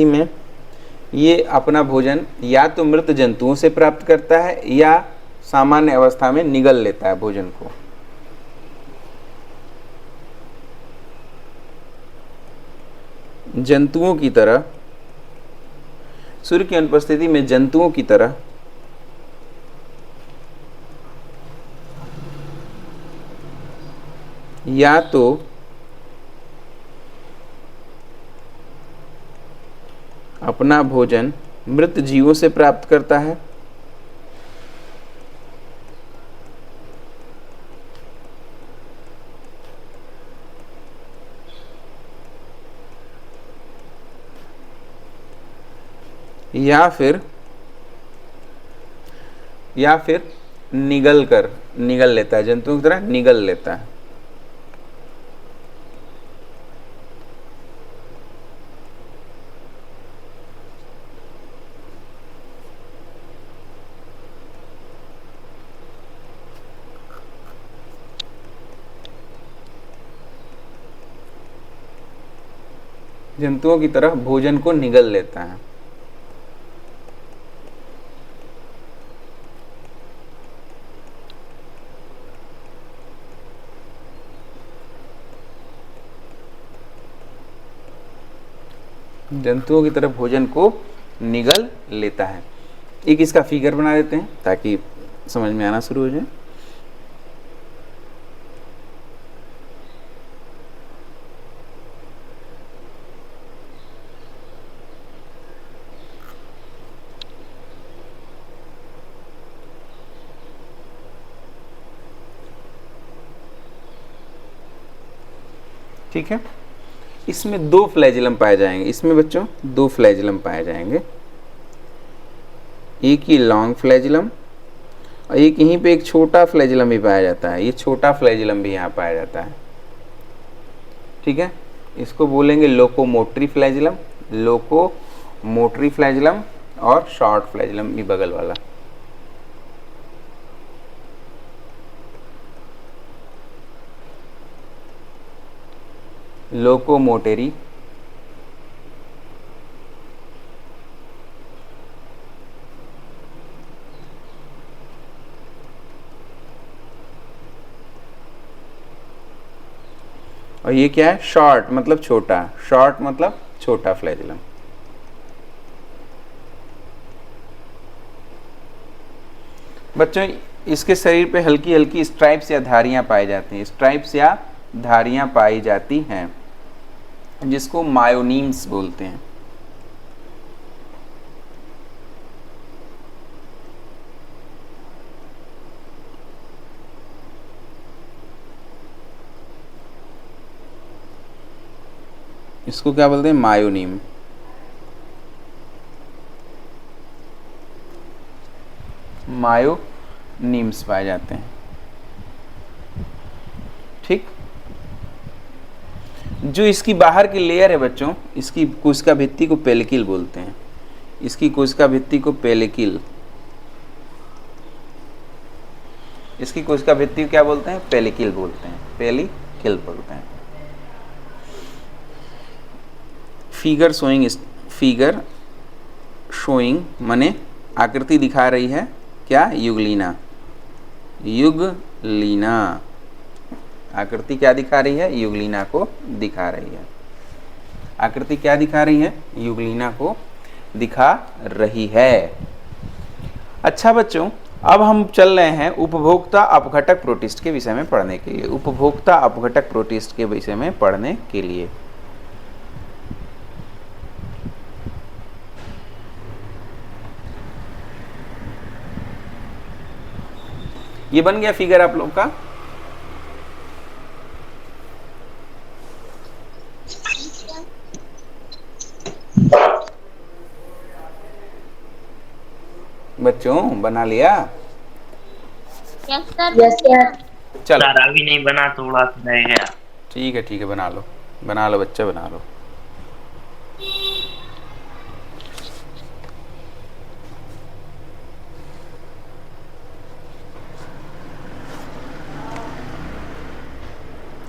[SPEAKER 1] में ये अपना भोजन या तो मृत जंतुओं से प्राप्त करता है या सामान्य अवस्था में निगल लेता है भोजन को। जंतुओं की तरह, सूर्य की अनुपस्थिति में जंतुओं की तरह या तो अपना भोजन मृत जीवों से प्राप्त करता है या फिर निगल लेता है, जंतुओं की तरह निगल लेता है। जंतुओं की तरह भोजन को निगल लेता है। जंतुओं की तरह भोजन को निगल लेता है। एक इसका फिगर बना देते हैं ताकि समझ में आना शुरू हो जाए। ठीक है, इसमें दो फ्लैजिलम पाए जाएंगे। इसमें बच्चों दो फ्लैजिलम पाए जाएंगे, एक ये लॉन्ग फ्लैजिलम और एक यहीं पे एक छोटा फ्लैजिलम भी पाया जाता है। ये छोटा फ्लैजिलम भी यहाँ पाया जाता है। ठीक है, इसको बोलेंगे लोकोमोटरी फ्लैजिलम, लोकोमोटरी फ्लैजिलम और शॉर्ट फ्लैजिलम, ये बगल वाला। लोकोमोटरी और ये क्या है? शॉर्ट मतलब छोटा, शॉर्ट मतलब छोटा फ्लैजिलम। बच्चों इसके शरीर पे हल्की हल्की स्ट्राइप्स या धारियां पाई जाती हैं, स्ट्राइप्स या धारियां पाई जाती हैं, जिसको मायोनीम्स बोलते हैं। इसको क्या बोलते हैं? मायोनीम। मायोनीम्स पाए जाते हैं। ठीक, जो इसकी बाहर की लेयर है बच्चों, इसकी कोशिका भित्ति को पेलिकिल बोलते हैं। इसकी कोशिका भित्ति को पेलिकिल, इसकी कोशिका भित्ति को क्या बोलते हैं? पेलिकिल बोलते हैं, पेलिकिल बोलते हैं। फिगर शोइंग माने आकृति दिखा रही है क्या? युगलीना। युगलीना आकृति क्या दिखा रही है? युगलीना को दिखा रही है। आकृति क्या दिखा रही है? युगलीना को दिखा रही है। अच्छा बच्चों, अब हम चल रहे हैं उपभोक्ता अपघटक प्रोटिस्ट के विषय में पढ़ने के लिए। उपभोक्ता अपघटक प्रोटिस्ट के विषय में पढ़ने के लिए ये बन गया फिगर आप लोग का। बच्चों बना लिया?
[SPEAKER 3] Yes sir.
[SPEAKER 1] चलो
[SPEAKER 4] सर अभी नहीं बना, थोड़ा सा रह गया।
[SPEAKER 1] ठीक है बना लो बच्चा, बना लो।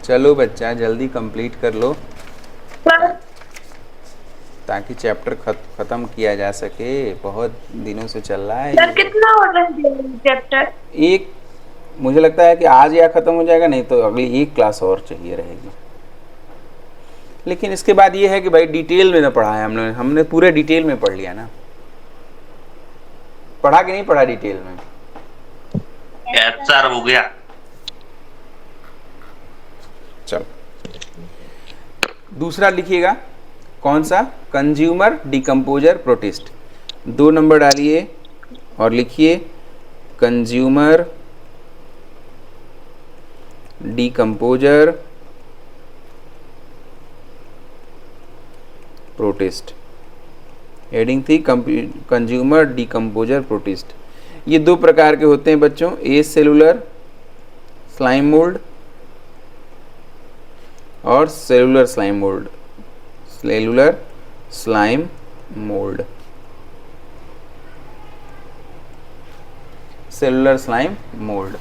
[SPEAKER 1] चलो बच्चा जल्दी कंप्लीट कर लो ताकि चैप्टर खत्म किया जा सके। बहुत दिनों से चल रहा है।
[SPEAKER 2] सर कितना और रह गया चैप्टर?
[SPEAKER 1] एक, मुझे लगता है कि आज या खत्म हो जाएगा, नहीं तो अगली एक क्लास और चाहिए रहेगी। लेकिन इसके बाद ये है कि भाई डिटेल में ना पढ़ा है हमने पूरे डिटेल में पढ़ लिया ना। पढ़ा कि नहीं पढ़ा डिटेल में?
[SPEAKER 4] यस सर हो गया।
[SPEAKER 1] चलो दूसरा लिखिएगा। कौन सा? Consumer decomposer protist. 2 नंबर डालिए और लिखिए कंज्यूमर डिकम्पोजर प्रोटिस्ट। हेडिंग थी कंज्यूमर डिकम्पोजर प्रोटिस्ट। ये 2 प्रकार के होते हैं बच्चों, ए सेलुलर स्लाइम मोल्ड और cellular slime mould. Cellular slime mould, cellular slime mould.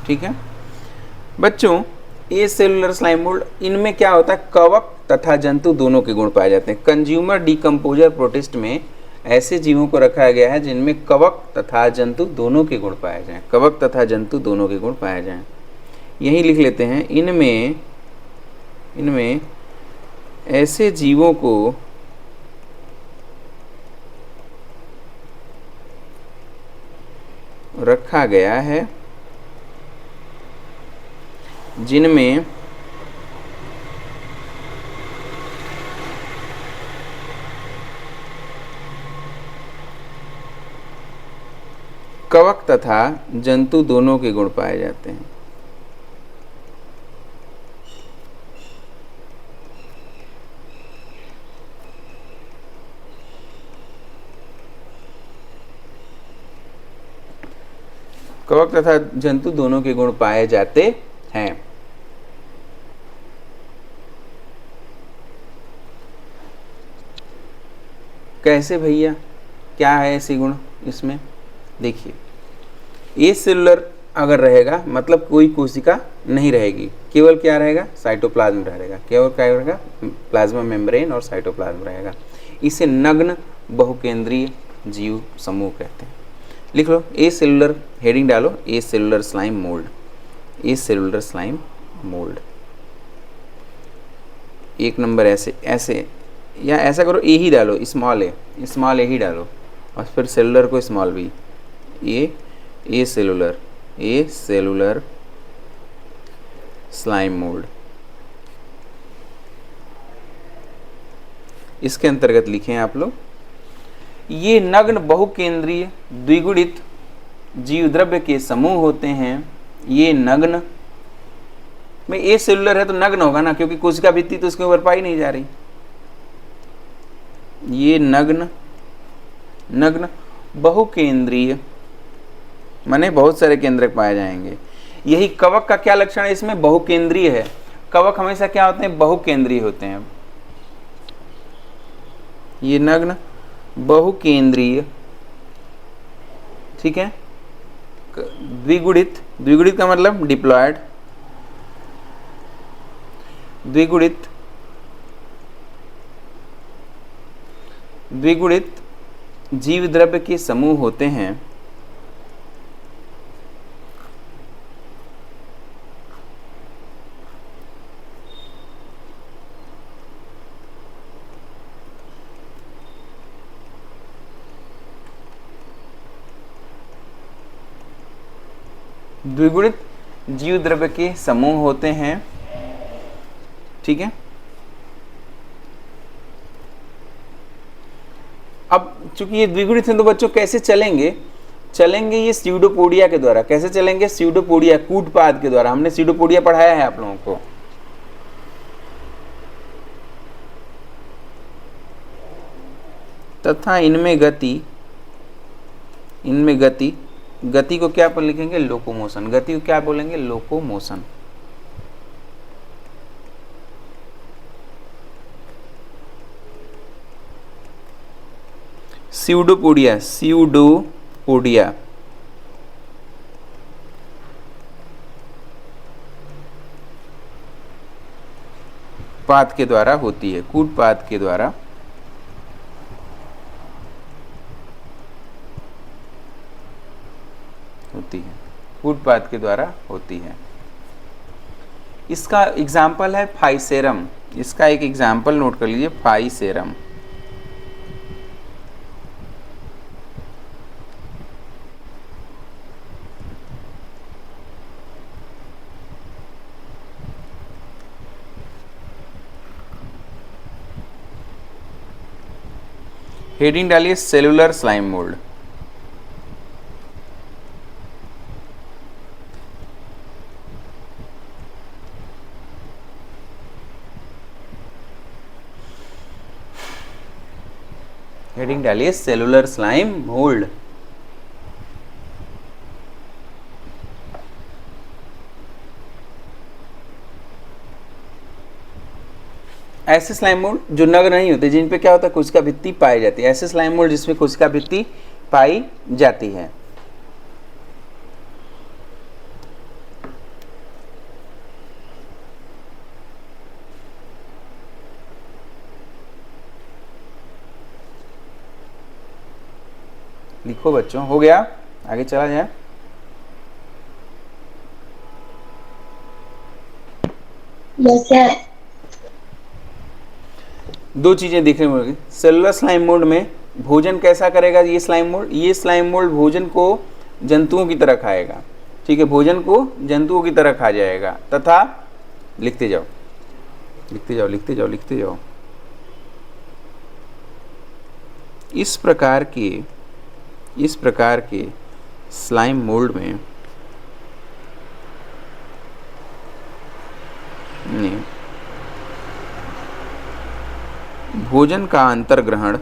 [SPEAKER 1] ठीक है बच्चों, ए सेलुलर स्लाइम मोल्ड, इनमें क्या होता है? कवक तथा जंतु दोनों के गुण पाए जाते हैं। कंज्यूमर डिकम्पोजर प्रोटिस्ट में ऐसे जीवों को रखा गया है जिनमें कवक तथा जंतु दोनों के गुण पाए जाएं। कवक तथा जंतु दोनों के गुण पाए जाएं। यही लिख लेते हैं। इनमें ऐसे जीवों को रखा गया है जिनमें कवक तथा जंतु दोनों के गुण पाए जाते हैं। कवक तथा जंतु दोनों के गुण पाए जाते हैं। कैसे भैया, क्या है ऐसे गुण इसमें? देखिए, ए सेलुलर अगर रहेगा मतलब कोई कोशिका नहीं रहेगी, केवल क्या रहेगा? साइटोप्लाज्म रहेगा। केवल क्या रहेगा? प्लाज्मा मेम्ब्रेन और साइटोप्लाज्म रहेगा। इसे नग्न बहुकेंद्रीय जीव समूह कहते हैं। लिख लो ए सेलुलर, हेडिंग डालो ए सेलुलर स्लाइम मोल्ड। ए सेलुलर स्लाइम मोल्ड। 1 नंबर ऐसे या ऐसा करो, ए ही डालो, स्मॉल ए ही डालो और फिर सेलुलर को स्मॉल बी। ए सेलुलर स्लाइम मोल्ड। इसके अंतर्गत लिखें आप लोग, ये नग्न बहुकेंद्रीय द्विगुणित जीव द्रव्य के समूह होते हैं। ये नग्न में ए सेलुलर है तो नग्न होगा ना, क्योंकि कोशिका भित्ति तो उसके ऊपर पाई नहीं जा रही। ये नग्न बहुकेंद्रीय माने बहुत सारे केंद्रक पाए जाएंगे। यही कवक का क्या लक्षण है? इसमें बहुकेंद्रीय है। कवक हमेशा क्या होते हैं? बहुकेंद्रीय होते हैं। ये नग्न बहुकेंद्रीय, ठीक है। द्विगुणित, द्विगुणित का मतलब डिप्लॉयड, द्विगुणित, द्विगुणित जीव द्रव्य के समूह होते हैं द्विगुणित जीव द्रव्य के समूह होते हैं, ठीक है। अब चूंकि ये द्विगुणित हैं तो बच्चों कैसे चलेंगे, चलेंगे ये स्यूडोपोडिया के द्वारा। कैसे चलेंगे? स्यूडोपोडिया, कूटपाद के द्वारा। हमने स्यूडोपोडिया पढ़ाया है आप लोगों को। तथा इनमें गति, इनमें गति, गति को क्या पर लिखेंगे? लोकोमोशन। गति को क्या बोलेंगे? लोकोमोशन। स्यूडोपोडिया, स्यूडोपोडिया पाद के द्वारा होती है, कूटपाद के द्वारा होती है, कूटपाद के द्वारा होती है। इसका एग्जाम्पल है फाइसेरम। इसका एक एग्जाम्पल नोट कर लीजिए, फाइसेरम। हेडिंग डालिए सेलुलर स्लाइम मोल्ड। हेडिंग डालिए सेलुलर स्लाइम मोल्ड। ऐसे स्लाइम मोल्ड जो नग्न नहीं होते, जिन पे क्या होता है? कोशिका भित्ति पाई जाती है। ऐसे स्लाइम मोल्ड जिसमें कोशिका भित्ति पाई जाती है। लिखो बच्चों, हो गया? आगे चला जाए।
[SPEAKER 3] Yes sir.
[SPEAKER 1] दो चीजें दिखने मिलेगी। सेलुलर स्लाइम मोल्ड में भोजन कैसा करेगा ये स्लाइम मोल्ड? ये स्लाइम मोल्ड भोजन को जंतुओं की तरह खाएगा, ठीक है। भोजन को जंतुओं की तरह खा जाएगा। तथा लिखते जाओ, लिखते जाओ, लिखते जाओ, लिखते जाओ। इस प्रकार के स्लाइम मोल्ड में भोजन का अंतर्ग्रहण,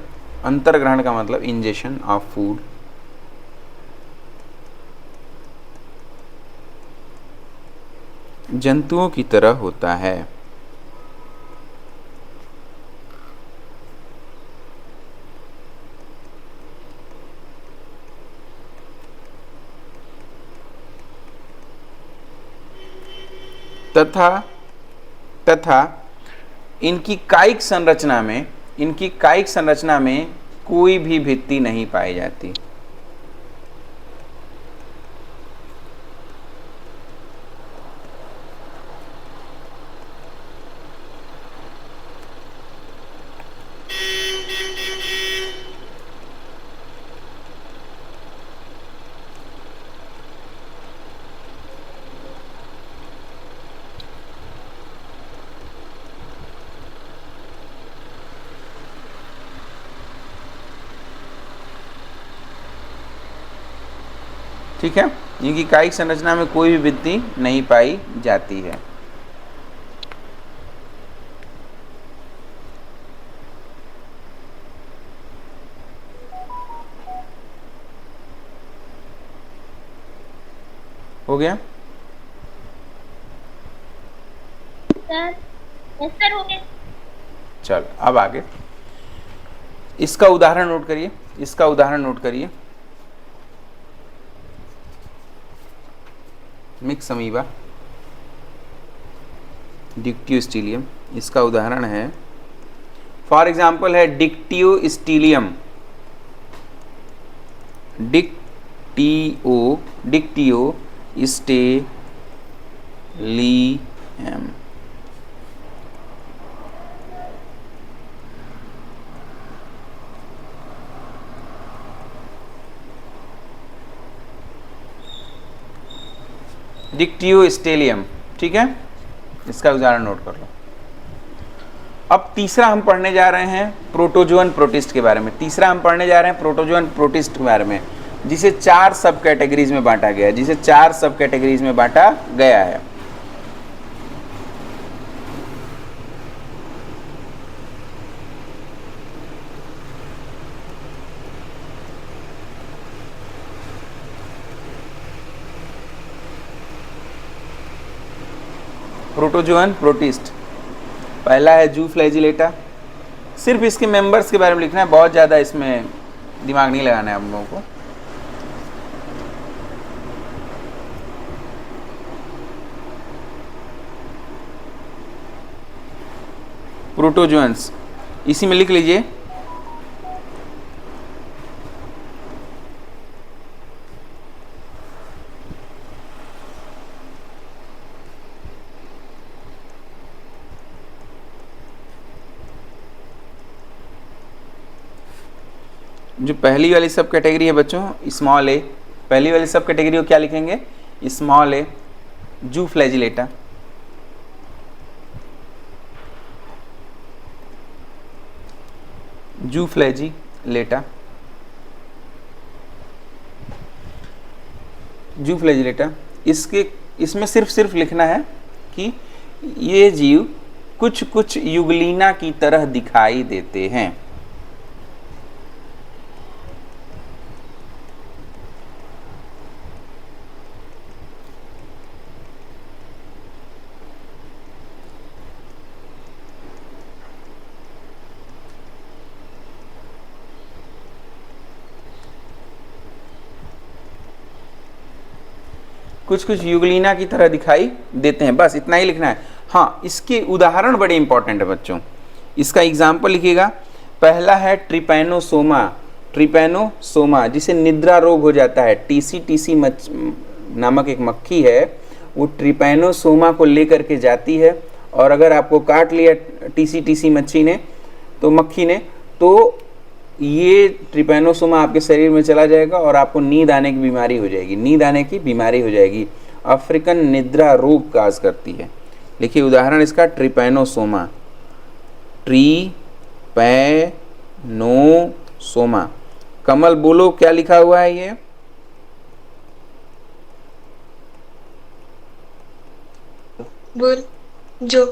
[SPEAKER 1] अंतर्ग्रहण का मतलब इंजेक्शन ऑफ फूड, जंतुओं की तरह होता है। तथा इनकी कायिक संरचना में कोई भी भित्ति नहीं पाई जाती। ठीक है, इनकी कायिक संरचना में कोई भी भित्ति नहीं पाई जाती है। हो गया
[SPEAKER 3] सर? यस सर, हो गया।
[SPEAKER 1] चल अब आगे। इसका उदाहरण नोट करिए, इसका उदाहरण नोट करिए, मिक्स अमीबा डिक्टियोस्टीलियम, इसका उदाहरण है, फॉर एग्जाम्पल है डिक्टियोस्टीलियम, डिक्टियोस्टेलियम। डिक्टियोस्टेलियम, ठीक है, इसका उदाहरण नोट कर लो। अब तीसरा हम पढ़ने जा रहे हैं प्रोटोजोअन प्रोटिस्ट के बारे में। तीसरा हम पढ़ने जा रहे हैं प्रोटोजोअन प्रोटिस्ट के बारे में, जिसे 4 सब कैटेगरीज में बांटा गया है, जिसे 4 सब कैटेगरीज में बांटा गया है। प्रोटोजोअन प्रोटिस्ट, पहला है जू फ्लैजिलेटा। सिर्फ इसके मेंबर्स के बारे में लिखना है, बहुत ज़्यादा इसमें दिमाग नहीं लगाना है आप लोगों को। प्रोटोजोअन्स इसी में लिख लीजिए। जो पहली वाली सब कैटेगरी है बच्चों, स्मॉल ए, पहली वाली सब कैटेगरी को क्या लिखेंगे, स्मॉल ए, जू फ्लैजिलेटा। जू फ्लैजिलेटा, जू फ्लैजिलेटा, इसमें सिर्फ लिखना है कि ये जीव कुछ कुछ युगलीना की तरह दिखाई देते हैं। कुछ कुछ युगलीना की तरह दिखाई देते हैं, बस इतना ही लिखना है। हाँ, इसके उदाहरण बड़े इंपॉर्टेंट है बच्चों, इसका एग्जाम्पल लिखिएगा। पहला है ट्रिपैनोसोमा, ट्रिपैनोसोमा जिसे निद्रा रोग हो जाता है। टीसी नामक एक मक्खी है, वो ट्रिपैनोसोमा को लेकर के जाती है, और अगर आपको काट लिया टीसी मच्छी ने, तो मक्खी ने, तो ये ट्रिपैनोसोमा आपके शरीर में चला जाएगा और आपको नींद आने की बीमारी हो जाएगी, नींद आने की बीमारी हो जाएगी। अफ्रीकन निद्रा रोग काज करती है। लिखिए उदाहरण इसका, ट्रिपैनोसोमा, ट्रिपैनोसोमा। कमल बोलो क्या लिखा हुआ है ये,
[SPEAKER 2] बोल जो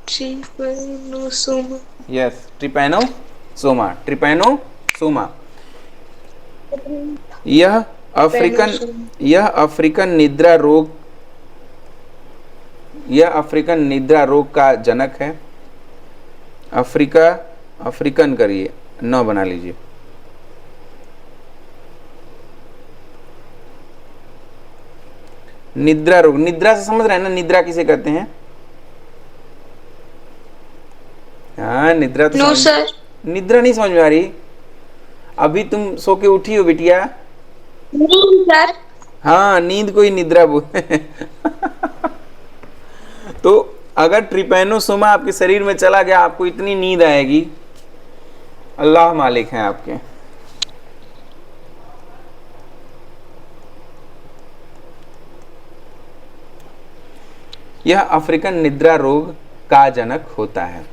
[SPEAKER 2] ट्रिपैनोसोमा।
[SPEAKER 1] Yes, Trypanosoma, Trypanosoma. यह अफ्रीकन निद्रा रोग का जनक है। अफ्रीकन करिए, 9 बना लीजिए। निद्रा रोग, निद्रा से समझ रहे हैं ना, निद्रा किसे कहते हैं? हाँ, निद्रा तो
[SPEAKER 2] नो सर,
[SPEAKER 1] निद्रा नहीं समझ में आ रही? अभी तुम सो के उठी हो बिटिया?
[SPEAKER 2] नहीं सर।
[SPEAKER 1] हाँ, नींद को ही निद्रा बोलते हैं। तो अगर ट्रिपैनोसोमा आपके शरीर में चला गया, आपको इतनी नींद आएगी, अल्लाह मालिक हैं आपके। यह अफ्रीकन निद्रा रोग का जनक होता है।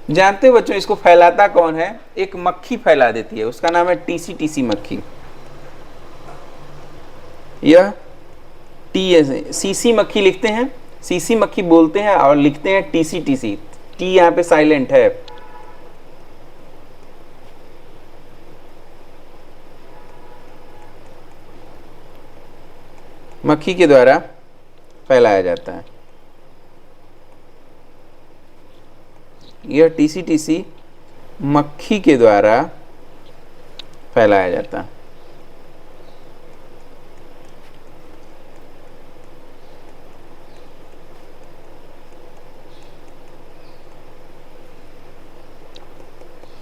[SPEAKER 1] जानते हो बच्चों, इसको फैलाता कौन है? एक मक्खी फैला देती है, उसका नाम है टीसी मक्खी। यह सीसी मक्खी लिखते हैं, सीसी मक्खी बोलते हैं, और लिखते हैं टीसी। टी यहां पे साइलेंट है। मक्खी के द्वारा फैलाया जाता है। यह टीसी मक्खी के द्वारा फैलाया जाता है।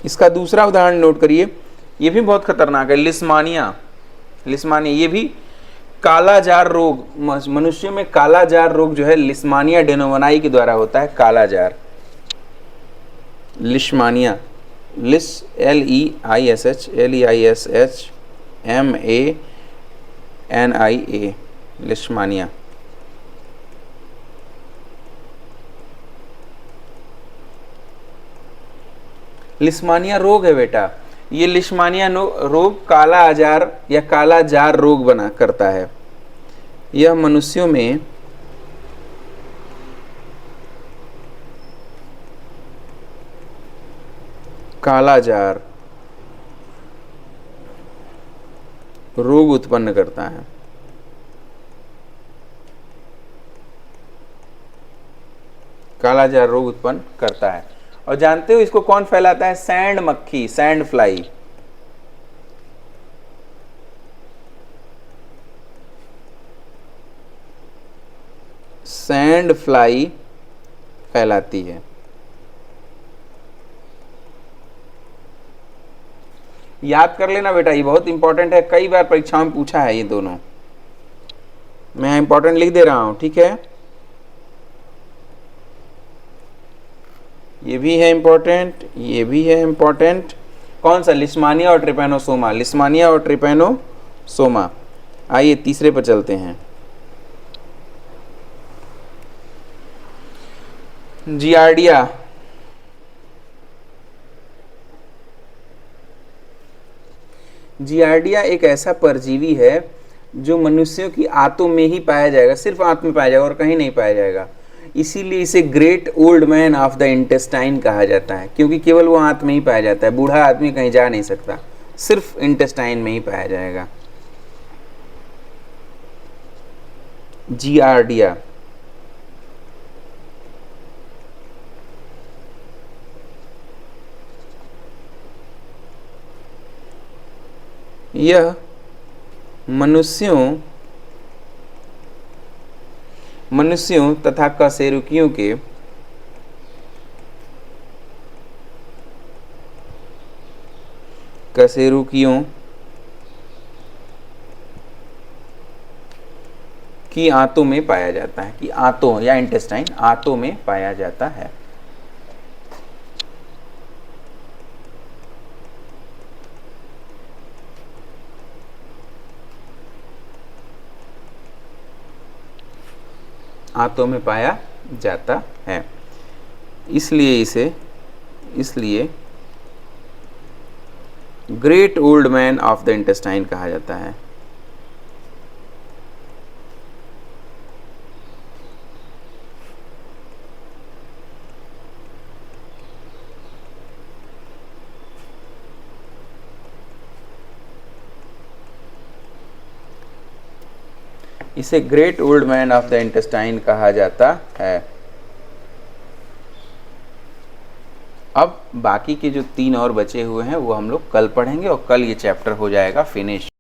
[SPEAKER 1] इसका दूसरा उदाहरण नोट करिए, ये भी बहुत खतरनाक है, लिस्मानिया। लिस्मानिया ये भी कालाजार रोग, मनुष्यों में कालाजार रोग जो है लिस्मानिया डेनोवनाई के द्वारा होता है। कालाजार, लिस्मानिया, लिस LEISHMANIA, लिस्मानिया। लिस्मानिया रोग है बेटा। ये लिस्मानिया रोग काला आजार या काला जार रोग बना करता है। यह मनुष्यों में काला जार रोग उत्पन्न करता है। काला जार रोग उत्पन्न करता है। और जानते हो इसको कौन फैलाता है? सैंड मक्खी, सैंड फ्लाई। सैंड फ्लाई फैलाती है। याद कर लेना बेटा, ये बहुत इंपॉर्टेंट है, कई बार परीक्षाओं में पूछा है ये दोनों। मैं इंपॉर्टेंट लिख दे रहा हूं, ठीक है? ये भी है इंपॉर्टेंट, ये भी है इंपॉर्टेंट। कौन सा? लिस्मानिया और ट्रिपैनोसोमा। लिस्मानिया और ट्रिपैनोसोमा। आइए तीसरे पर चलते हैं। जियार्डिया। जियार्डिया एक ऐसा परजीवी है जो मनुष्यों की आंतों में ही पाया जाएगा, सिर्फ आंत में पाया जाएगा और कहीं नहीं पाया जाएगा। इसीलिए इसे great old man of the intestine कहा जाता है, क्योंकि केवल वो आंत में ही पाया जाता है। बूढ़ा आदमी कहीं जा नहीं सकता, सिर्फ इंटेस्टाइन में ही पाया जाएगा। जियार्डिया। यह मनुष्यों तथा कशेरुकियों के की आंतों में पाया जाता है, कि आंतों या इंटेस्टाइन आंतों में पाया जाता है। आंतों में पाया जाता है, इसलिए great old man of the intestine कहा जाता है। इसे great old man of the intestine कहा जाता है। अब बाकी के जो 3 और बचे हुए हैं वो हम लोग कल पढ़ेंगे और कल ये चैप्टर हो जाएगा फिनिश।